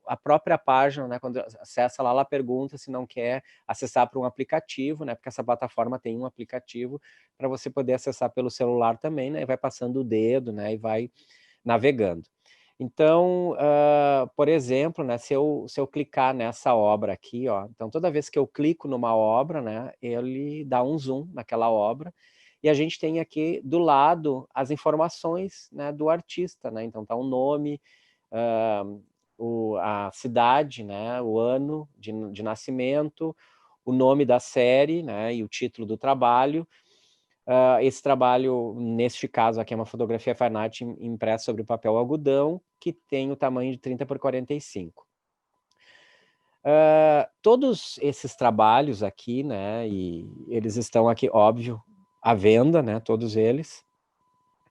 a própria página, né, quando acessa lá, ela pergunta se não quer acessar por um aplicativo, né? Porque essa plataforma tem um aplicativo para você poder acessar pelo celular também, né? E vai passando o dedo, né? E vai navegando. Então, por exemplo, né, se eu clicar nessa obra aqui, ó, então toda vez que eu clico numa obra, né, ele dá um zoom naquela obra, e a gente tem aqui do lado as informações, né, do artista, né, então tá o nome, a cidade, né, o ano de nascimento, o nome da série, né, e o título do trabalho. Esse trabalho, neste caso aqui, é uma fotografia fine art impressa sobre papel algodão, que tem o tamanho de 30 por 45. Todos esses trabalhos aqui, né, e eles estão aqui, óbvio, à venda, né, todos eles.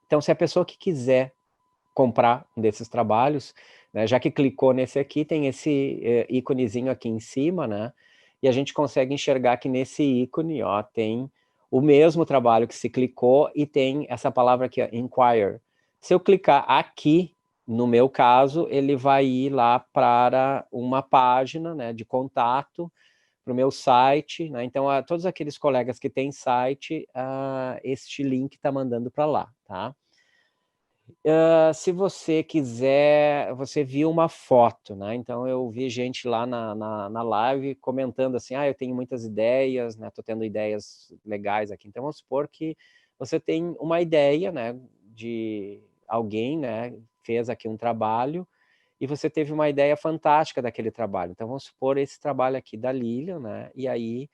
Então, se a pessoa que quiser comprar um desses trabalhos, né, já que clicou nesse aqui, tem esse íconezinho aqui em cima, né, e a gente consegue enxergar que nesse ícone, ó, tem o mesmo trabalho que se clicou e tem essa palavra aqui, ó, Inquire. Se eu clicar aqui, no meu caso, ele vai ir lá para uma página, né, de contato, para o meu site, né, então todos aqueles colegas que têm site, este link está mandando para lá, tá? Se você quiser, você viu uma foto, né? Então eu vi gente lá na live comentando assim, eu tenho muitas ideias, né? Tô tendo ideias legais aqui. Então vamos supor que você tem uma ideia, né? De alguém, né? Fez aqui um trabalho e você teve uma ideia fantástica daquele trabalho. Então vamos supor esse trabalho aqui da Lilian, né? E aí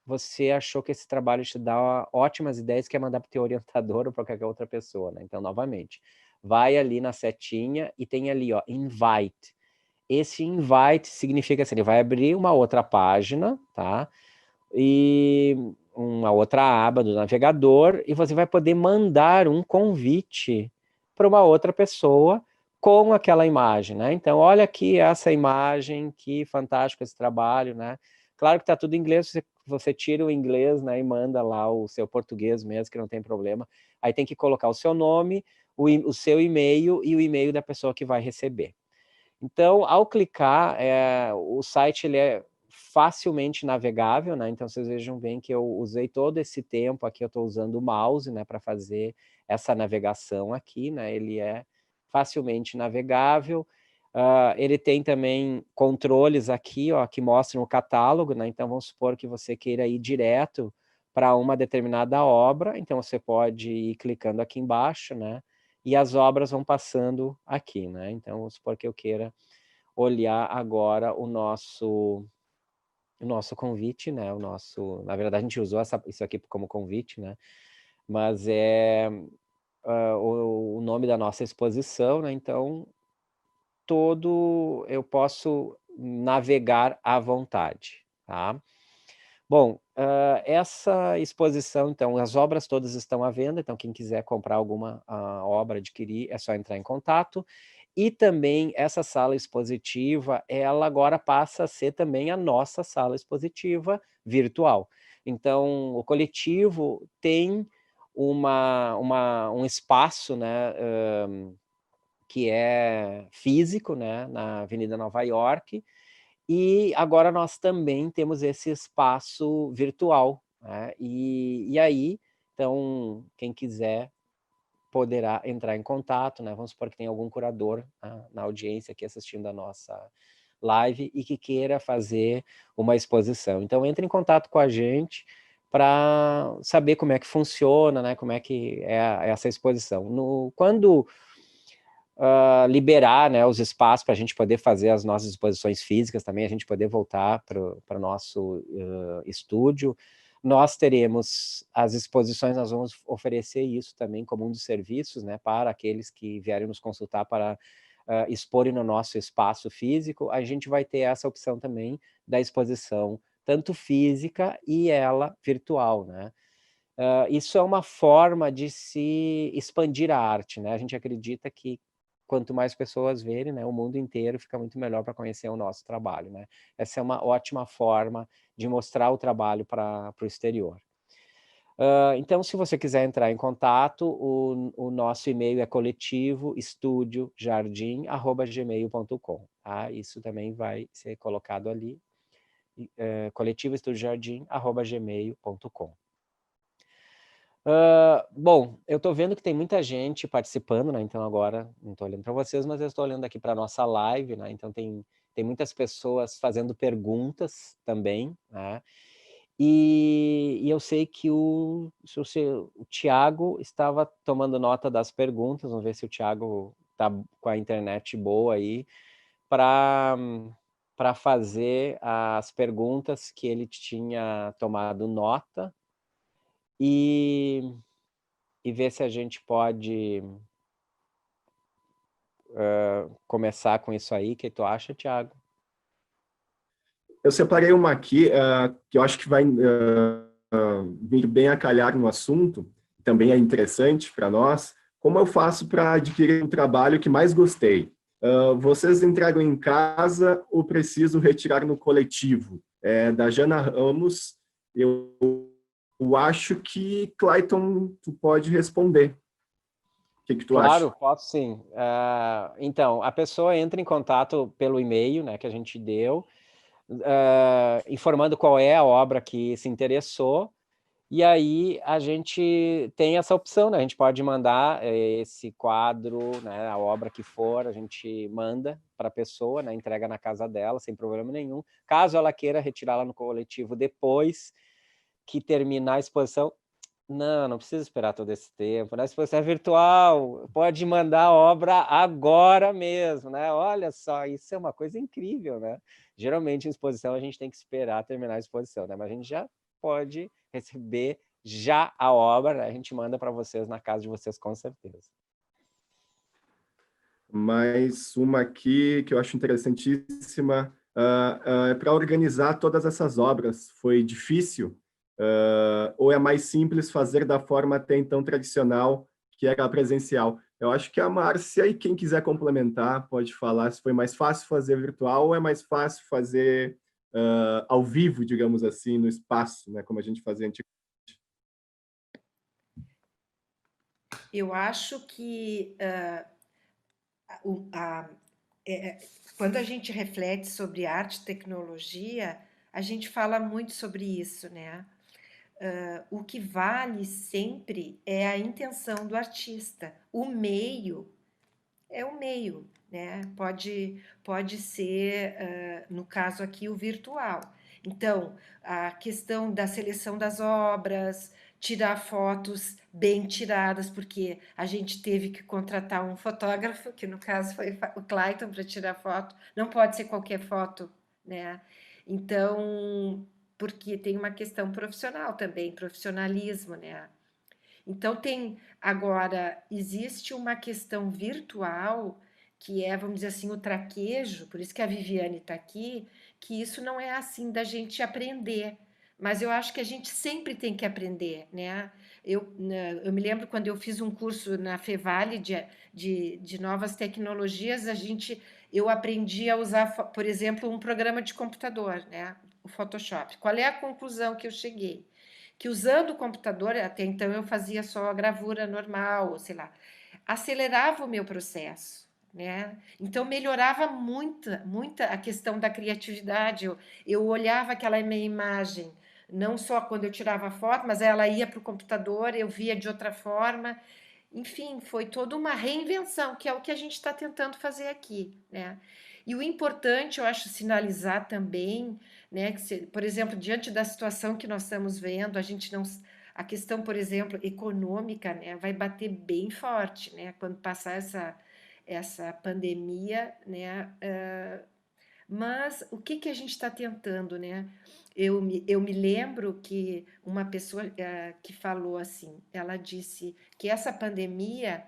você achou que esse trabalho te dá ótimas ideias, quer mandar para o teu orientador ou para qualquer outra pessoa, né? Então, novamente, vai ali na setinha e tem ali, ó, invite. Esse invite significa assim, ele vai abrir uma outra página, tá? E uma outra aba do navegador e você vai poder mandar um convite para uma outra pessoa com aquela imagem, né? Então, olha aqui essa imagem, que fantástico esse trabalho, né? Claro que está tudo em inglês, você tira o inglês, né, e manda lá o seu português mesmo, que não tem problema. Aí tem que colocar o seu nome, o seu e-mail e o e-mail da pessoa que vai receber. Então, ao clicar, o site ele é facilmente navegável, né? Então, vocês vejam bem que eu usei todo esse tempo aqui, eu estou usando o mouse, né, para fazer essa navegação aqui, né? Ele é facilmente navegável. Ele tem também controles aqui, ó, que mostram o catálogo, né? Então, vamos supor que você queira ir direto para uma determinada obra, então você pode ir clicando aqui embaixo, né? E as obras vão passando aqui, né? Então, vamos supor que eu queira olhar agora o nosso convite, né? Na verdade, a gente usou isso aqui como convite, né? Mas é o nome da nossa exposição, né? Então, eu posso navegar à vontade, tá? Bom, essa exposição, então, as obras todas estão à venda, então quem quiser comprar alguma obra, adquirir, é só entrar em contato. E também essa sala expositiva, ela agora passa a ser também a nossa sala expositiva virtual. Então, o coletivo tem um espaço, né, que é físico, né, na Avenida Nova York, e agora nós também temos esse espaço virtual, né? E aí, então, quem quiser poderá entrar em contato, né? Vamos supor que tem algum curador na audiência aqui assistindo a nossa live e que queira fazer uma exposição. Então, entre em contato com a gente para saber como é que funciona, né? Como é que é essa exposição. Quando liberar, né, os espaços para a gente poder fazer as nossas exposições físicas também, a gente poder voltar para o nosso estúdio, nós teremos as exposições, nós vamos oferecer isso também como um dos serviços, né, para aqueles que vierem nos consultar para exporem no nosso espaço físico, a gente vai ter essa opção também da exposição, tanto física e ela virtual, né. Isso é uma forma de se expandir a arte, né, a gente acredita que quanto mais pessoas verem, né, o mundo inteiro fica muito melhor para conhecer o nosso trabalho, né? Essa é uma ótima forma de mostrar o trabalho para o exterior. Então, se você quiser entrar em contato, o nosso e-mail é coletivojardim@gmail.com, tá? Isso também vai ser colocado ali, coletivoestudiojardim@gmail.com. Bom, eu estou vendo que tem muita gente participando, né? Então agora não estou olhando para vocês, mas eu estou olhando aqui para a nossa live, né? Então tem muitas pessoas fazendo perguntas também, né? E eu sei que o Tiago estava tomando nota das perguntas. Vamos ver se o Tiago está com a internet boa aí para fazer as perguntas que ele tinha tomado nota e ver se a gente pode começar com isso aí. O que tu acha, Tiago? Eu separei uma aqui que eu acho que vai vir bem a calhar no assunto, também é interessante para nós. Como eu faço para adquirir o trabalho que mais gostei? Vocês entregam em casa ou preciso retirar no coletivo? Da Jana Ramos. Eu acho que, Clayton, tu pode responder. O que tu acha? Claro, posso sim. Então, a pessoa entra em contato pelo e-mail, né, que a gente deu, informando qual é a obra que se interessou, e aí a gente tem essa opção, né? A gente pode mandar esse quadro, né, a obra que for, a gente manda para a pessoa, né, entrega na casa dela, sem problema nenhum. Caso ela queira retirá-la no coletivo depois que terminar a exposição, não precisa esperar todo esse tempo, né? A exposição é virtual, pode mandar a obra agora mesmo, né? Olha só, isso é uma coisa incrível, né? Geralmente em exposição a gente tem que esperar terminar a exposição, né? Mas a gente já pode receber já a obra, né? A gente manda para vocês na casa de vocês com certeza. Mais uma aqui que eu acho interessantíssima, para organizar todas essas obras, foi difícil? Ou é mais simples fazer da forma até então tradicional, que era a presencial? Eu acho que a Márcia, e quem quiser complementar, pode falar se foi mais fácil fazer virtual ou é mais fácil fazer ao vivo, digamos assim, no espaço, né, como a gente fazia antigamente. Eu acho que quando a gente reflete sobre arte e tecnologia, a gente fala muito sobre isso, né? O que vale sempre é a intenção do artista. O meio é o meio, né? Pode ser, no caso aqui, o virtual. Então, a questão da seleção das obras, tirar fotos bem tiradas, porque a gente teve que contratar um fotógrafo, que no caso foi o Clayton, para tirar foto. Não pode ser qualquer foto, né? Então, porque tem uma questão profissional também, profissionalismo, né? Então existe uma questão virtual que é, vamos dizer assim, o traquejo, por isso que a Viviane está aqui, que isso não é assim da gente aprender, mas eu acho que a gente sempre tem que aprender, né? Eu me lembro quando eu fiz um curso na Fevale de novas tecnologias, eu aprendi a usar, por exemplo, um programa de computador, né? O Photoshop. Qual é a conclusão que eu cheguei? Que usando o computador, até então eu fazia só a gravura normal, sei lá, acelerava o meu processo, né? Então melhorava muita a questão da criatividade. Eu olhava aquela minha imagem, não só quando eu tirava a foto, mas ela ia para o computador, eu via de outra forma. Enfim, foi toda uma reinvenção, que é o que a gente está tentando fazer aqui, né? E o importante, eu acho, sinalizar também, né, que por exemplo, diante da situação que nós estamos vendo, a questão, por exemplo, econômica, né, vai bater bem forte, né, quando passar essa pandemia, né, mas o que a gente está tentando, né? Eu me lembro que uma pessoa que falou assim, ela disse que essa pandemia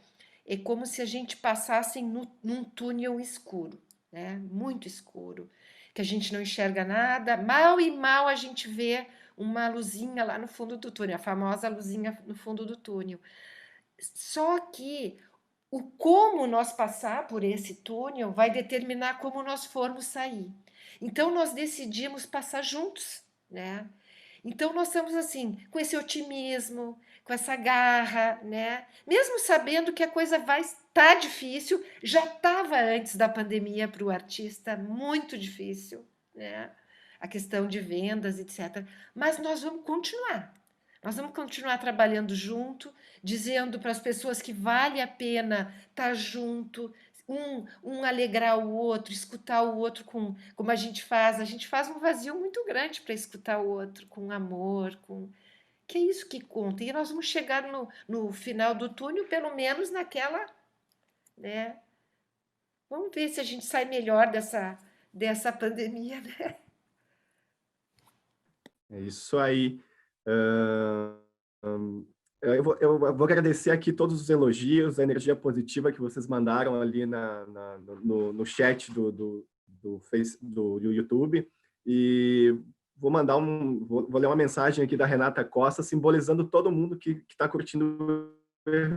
é como se a gente passasse num túnel escuro, né? Muito escuro, que a gente não enxerga nada, mal e mal a gente vê uma luzinha lá no fundo do túnel, a famosa luzinha no fundo do túnel. Só que o como nós passar por esse túnel vai determinar como nós formos sair. Então, nós decidimos passar juntos, né? Então, nós estamos assim, com esse otimismo, com essa garra, né? Mesmo sabendo que a coisa vai estar difícil, já estava antes da pandemia para o artista muito difícil, né? A questão de vendas, etc. Mas nós vamos continuar. Nós vamos continuar trabalhando junto, dizendo para as pessoas que vale a pena estar junto, um alegrar o outro, escutar o outro como a gente faz um vazio muito grande para escutar o outro com amor, que é isso que conta. E nós vamos chegar no final do túnel, pelo menos naquela, né? Vamos ver se a gente sai melhor dessa pandemia, né? É isso aí. Eu vou agradecer aqui todos os elogios, a energia positiva que vocês mandaram ali no chat do YouTube. E vou ler uma mensagem aqui da Renata Costa, simbolizando todo mundo que está curtindo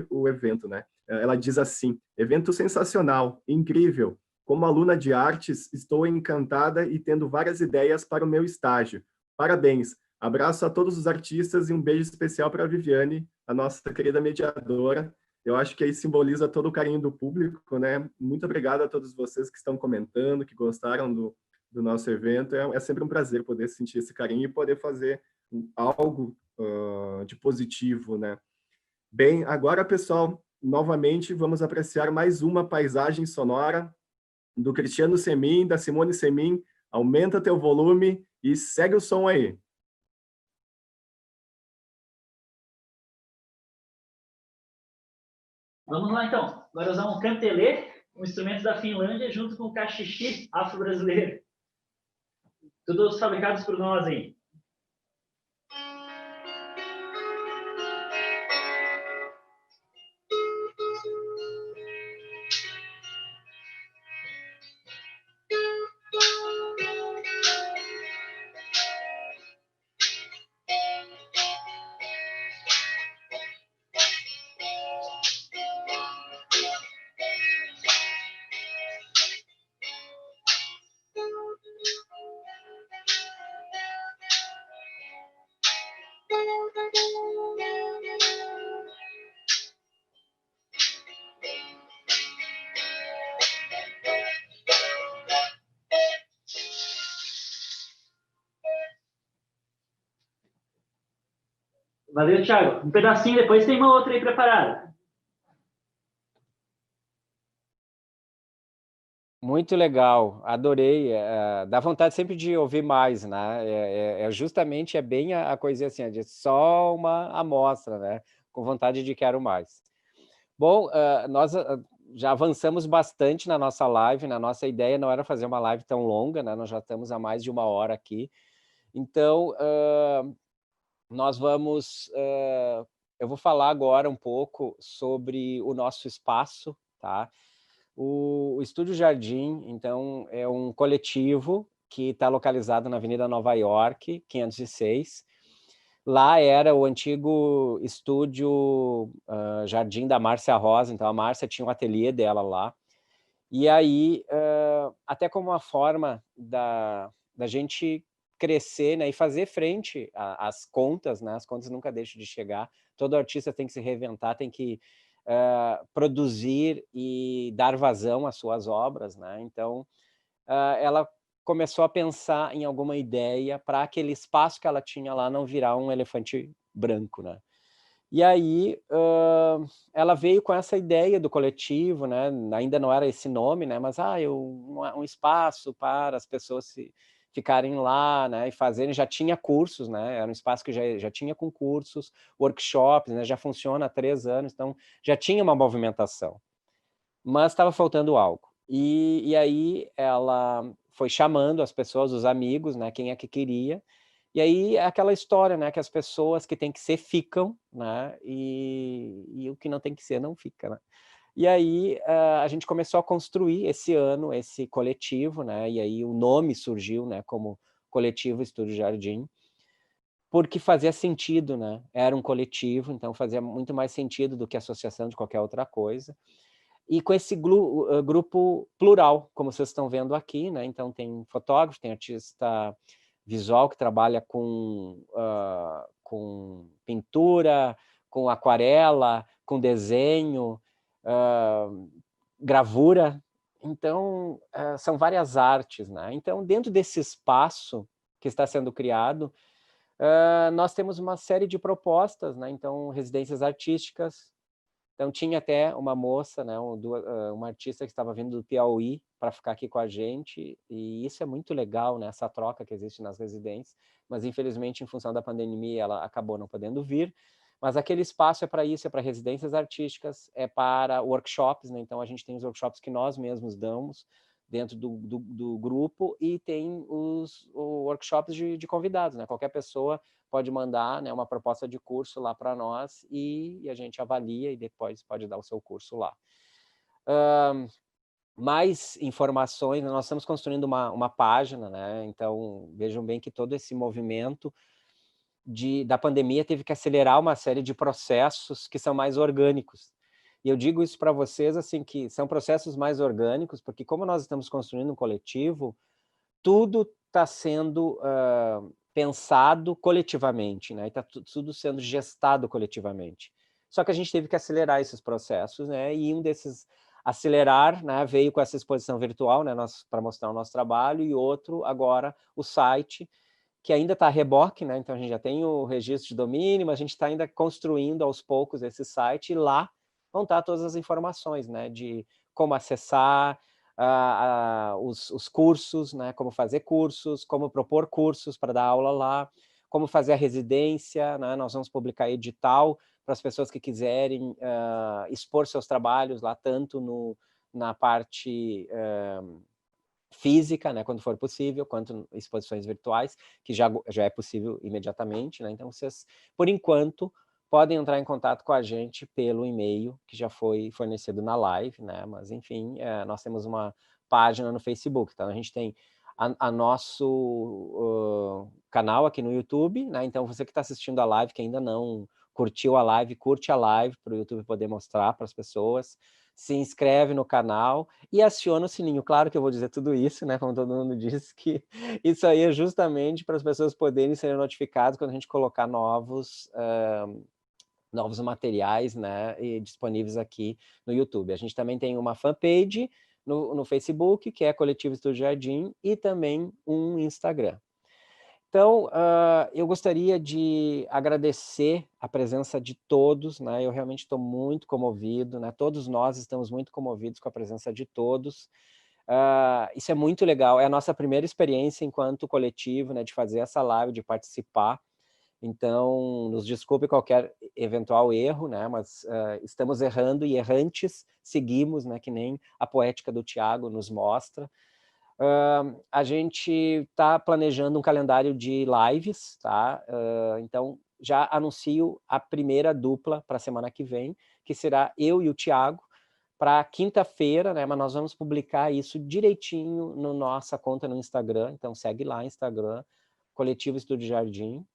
o evento, né? Ela diz assim: evento sensacional, incrível. Como aluna de artes, estou encantada e tendo várias ideias para o meu estágio. Parabéns. Abraço a todos os artistas e um beijo especial para a Viviane, a nossa querida mediadora. Eu acho que aí simboliza todo o carinho do público, né? Muito obrigado a todos vocês que estão comentando, que gostaram do nosso evento. É sempre um prazer poder sentir esse carinho e poder fazer algo de positivo, né? Bem, agora, pessoal, novamente vamos apreciar mais uma paisagem sonora do Cristiano Semin, da Simone Semin. Aumenta teu volume e segue o som aí. Vamos lá, então. Agora usar um cantelê, um instrumento da Finlândia, junto com o cachixi afro-brasileiro. Todos fabricados por nós aí. Valeu, Thiago. Um pedacinho, depois tem uma outra aí preparada. Muito legal, adorei. Dá vontade sempre de ouvir mais, né? Justamente bem a coisinha assim, de só uma amostra, né? Com vontade de quero mais. Bom, nós já avançamos bastante na nossa live, na nossa ideia não era fazer uma live tão longa, né? Nós já estamos há mais de 1 hora aqui. Então, nós vamos... eu vou falar agora um pouco sobre o nosso espaço, tá? O Estúdio Jardim, então, é um coletivo que está localizado na Avenida Nova York, 506. Lá era o antigo estúdio Jardim da Márcia Rosa, então a Márcia tinha um ateliê dela lá. E aí, até como uma forma da gente crescer, né, e fazer frente às contas, né, as contas nunca deixam de chegar, todo artista tem que se reinventar, tem que produzir e dar vazão às suas obras, né? Então, ela começou a pensar em alguma ideia para aquele espaço que ela tinha lá não virar um elefante branco, né? E aí, ela veio com essa ideia do coletivo, né? Ainda não era esse nome, né? Mas um espaço para as pessoas ficarem lá, né? E fazerem, já tinha cursos, né? Era um espaço que já tinha concursos, workshops, né? Já funciona há 3 anos, então já tinha uma movimentação. Mas estava faltando algo. E aí ela foi chamando as pessoas, os amigos, né? Quem é que queria. E aí é aquela história, né? Que as pessoas que tem que ser ficam, né? E o que não tem que ser não fica, né? E aí a gente começou a construir esse ano esse coletivo, né? E aí o nome surgiu, né? Como Coletivo Estúdio Jardim, porque fazia sentido, né? Era um coletivo, então fazia muito mais sentido do que associação de qualquer outra coisa. e com esse grupo plural, como vocês estão vendo aqui, né? Então tem fotógrafo, tem artista visual que trabalha com pintura, com aquarela, com desenho, gravura. Então, são várias artes, né? Então, dentro desse espaço que está sendo criado, nós temos uma série de propostas, né? Então, residências artísticas. Então, tinha até uma moça, né? Uma artista que estava vindo do Piauí para ficar aqui com a gente, e isso é muito legal, né? Essa troca que existe nas residências, mas infelizmente, em função da pandemia, ela acabou não podendo vir. Mas aquele espaço é para isso, é para residências artísticas, é para workshops, né? Então a gente tem os workshops que nós mesmos damos dentro do grupo, e tem os workshops de convidados, né? Qualquer pessoa pode mandar, né, uma proposta de curso lá para nós, e a gente avalia e depois pode dar o seu curso lá. Mais informações, nós estamos construindo uma página, né? Então vejam bem que todo esse movimento da pandemia teve que acelerar uma série de processos que são mais orgânicos. E eu digo isso para vocês, assim, que são processos mais orgânicos, porque como nós estamos construindo um coletivo, tudo está sendo pensado coletivamente, né? Está tudo sendo gestado coletivamente. Só que a gente teve que acelerar esses processos, né? E um desses acelerar, né, veio com essa exposição virtual, né, para mostrar o nosso trabalho, e outro agora o site, que ainda está a reboque, né? Então a gente já tem o registro de domínio, mas a gente está ainda construindo aos poucos esse site, e lá vão estar todas as informações, né? De como acessar os cursos, né? Como fazer cursos, como propor cursos para dar aula lá, como fazer a residência, né? Nós vamos publicar edital para as pessoas que quiserem expor seus trabalhos lá, tanto na parte física, né, quando for possível, quanto exposições virtuais, que já é possível imediatamente, né? Então vocês, por enquanto, podem entrar em contato com a gente pelo e-mail que já foi fornecido na live, né? Mas enfim, nós temos uma página no Facebook, então a gente tem a nosso canal aqui no YouTube, né? Então você que está assistindo a live, que ainda não curtiu a live, curte a live para o YouTube poder mostrar para as pessoas, se inscreve no canal e aciona o sininho. Claro que eu vou dizer tudo isso, né? Como todo mundo diz, que isso aí é justamente para as pessoas poderem ser notificadas quando a gente colocar novos materiais, né? E disponíveis aqui no YouTube. A gente também tem uma fanpage no Facebook, que é Coletivo Estúdio Jardim, e também um Instagram. Então, eu gostaria de agradecer a presença de todos, né? Eu realmente estou muito comovido, né? Todos nós estamos muito comovidos com a presença de todos. Isso é muito legal, é a nossa primeira experiência enquanto coletivo, né? De fazer essa live, de participar. Então, nos desculpe qualquer eventual erro, né? Mas estamos errando e errantes seguimos, né? Que nem a poética do Tiago nos mostra. A gente está planejando um calendário de lives, tá? Então, já anuncio a primeira dupla para a semana que vem, que será eu e o Tiago, para quinta-feira, né? Mas nós vamos publicar isso direitinho na nossa conta no Instagram, então segue lá, Instagram, Coletivo Estúdio Jardim.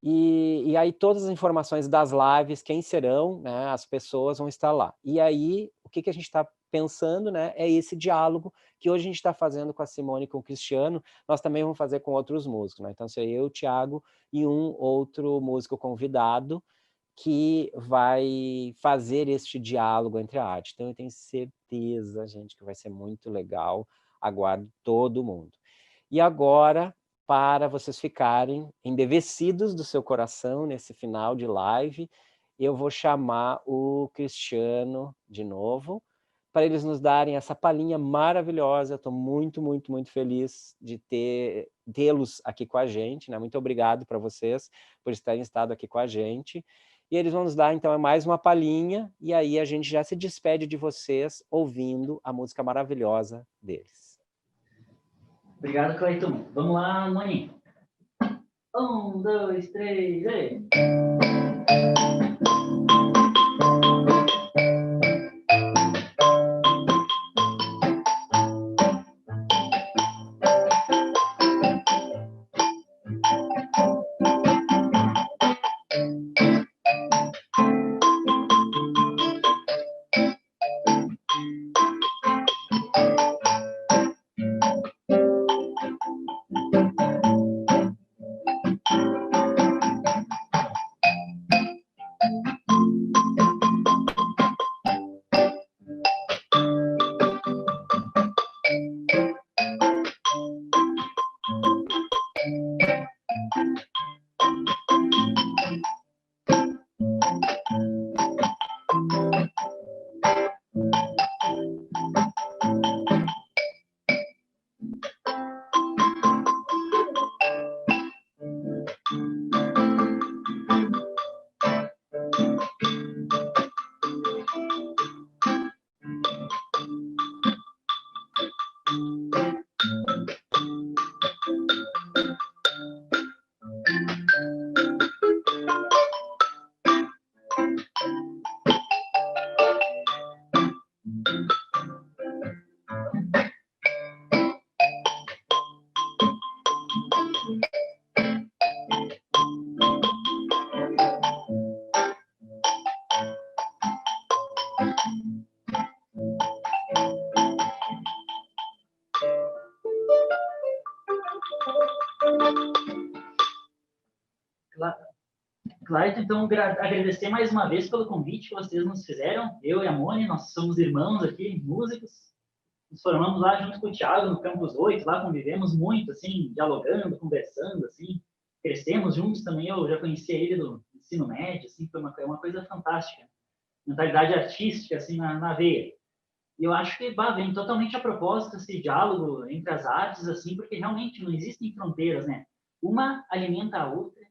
E aí todas as informações das lives, quem serão, né, as pessoas vão estar lá. E aí, o que a gente está pensando, né, é esse diálogo que hoje a gente está fazendo com a Simone e com o Cristiano, nós também vamos fazer com outros músicos, né? Então, seria eu, o Thiago e um outro músico convidado que vai fazer este diálogo entre a arte. Então, eu tenho certeza, gente, que vai ser muito legal. Aguardo todo mundo. E agora, para vocês ficarem embevecidos do seu coração nesse final de live, eu vou chamar o Cristiano de novo, para eles nos darem essa palhinha maravilhosa. Estou muito, muito, muito feliz de tê-los aqui com a gente, né? Muito obrigado para vocês por estarem estado aqui com a gente. E eles vão nos dar, então, mais uma palhinha, e aí a gente já se despede de vocês ouvindo a música maravilhosa deles. Obrigado, Cleiton. Vamos lá, Moni. 1, 2, 3, e... Claro, então, agradecer mais uma vez pelo convite que vocês nos fizeram. Eu e a Moni, nós somos irmãos aqui, músicos. Nos formamos lá junto com o Thiago, no Campus 8, lá convivemos muito, assim, dialogando, conversando, assim. Crescemos juntos também, eu já conhecia ele do ensino médio, assim, foi uma coisa fantástica. Mentalidade artística, assim, na veia. E eu acho que vem totalmente a propósito esse diálogo entre as artes, assim, porque realmente não existem fronteiras, né? Uma alimenta a outra.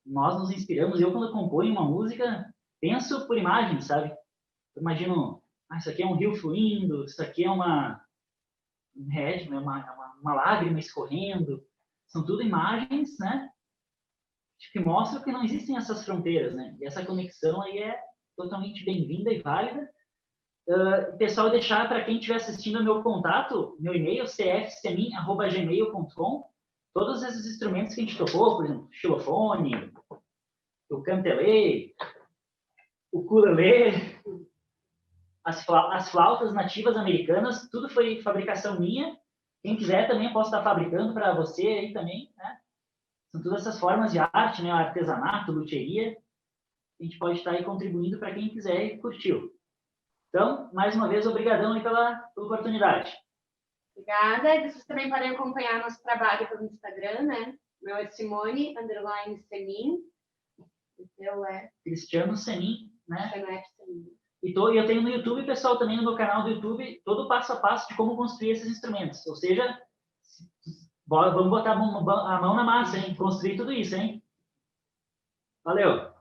Nós nos inspiramos. Eu, quando componho uma música, penso por imagens, sabe? Eu imagino, isso aqui é um rio fluindo, isso aqui é uma lágrima escorrendo. São tudo imagens, né? Que mostram que não existem essas fronteiras, né? E essa conexão aí é totalmente bem-vinda e válida. Pessoal, deixar para quem estiver assistindo o meu contato, meu e-mail, cfsemin@gmail.com. Todos esses instrumentos que a gente tocou, por exemplo, o xilofone, o cantelê, o ukulele, as flautas nativas americanas, tudo foi fabricação minha. Quem quiser também eu posso estar fabricando para você aí também, né? São todas essas formas de arte, né? Artesanato, luthieria. A gente pode estar aí contribuindo para quem quiser e curtiu. Então, mais uma vez, obrigadão aí pela oportunidade. Obrigada. E vocês também podem acompanhar nosso trabalho pelo Instagram, né? O meu é Simone_Semin. O seu é? Cristiano Semin, né? Cristiano F. Semin. E eu tenho no YouTube, pessoal, também no meu canal do YouTube, todo o passo a passo de como construir esses instrumentos. Ou seja, vamos botar a mão na massa, hein? Construir tudo isso, hein? Valeu!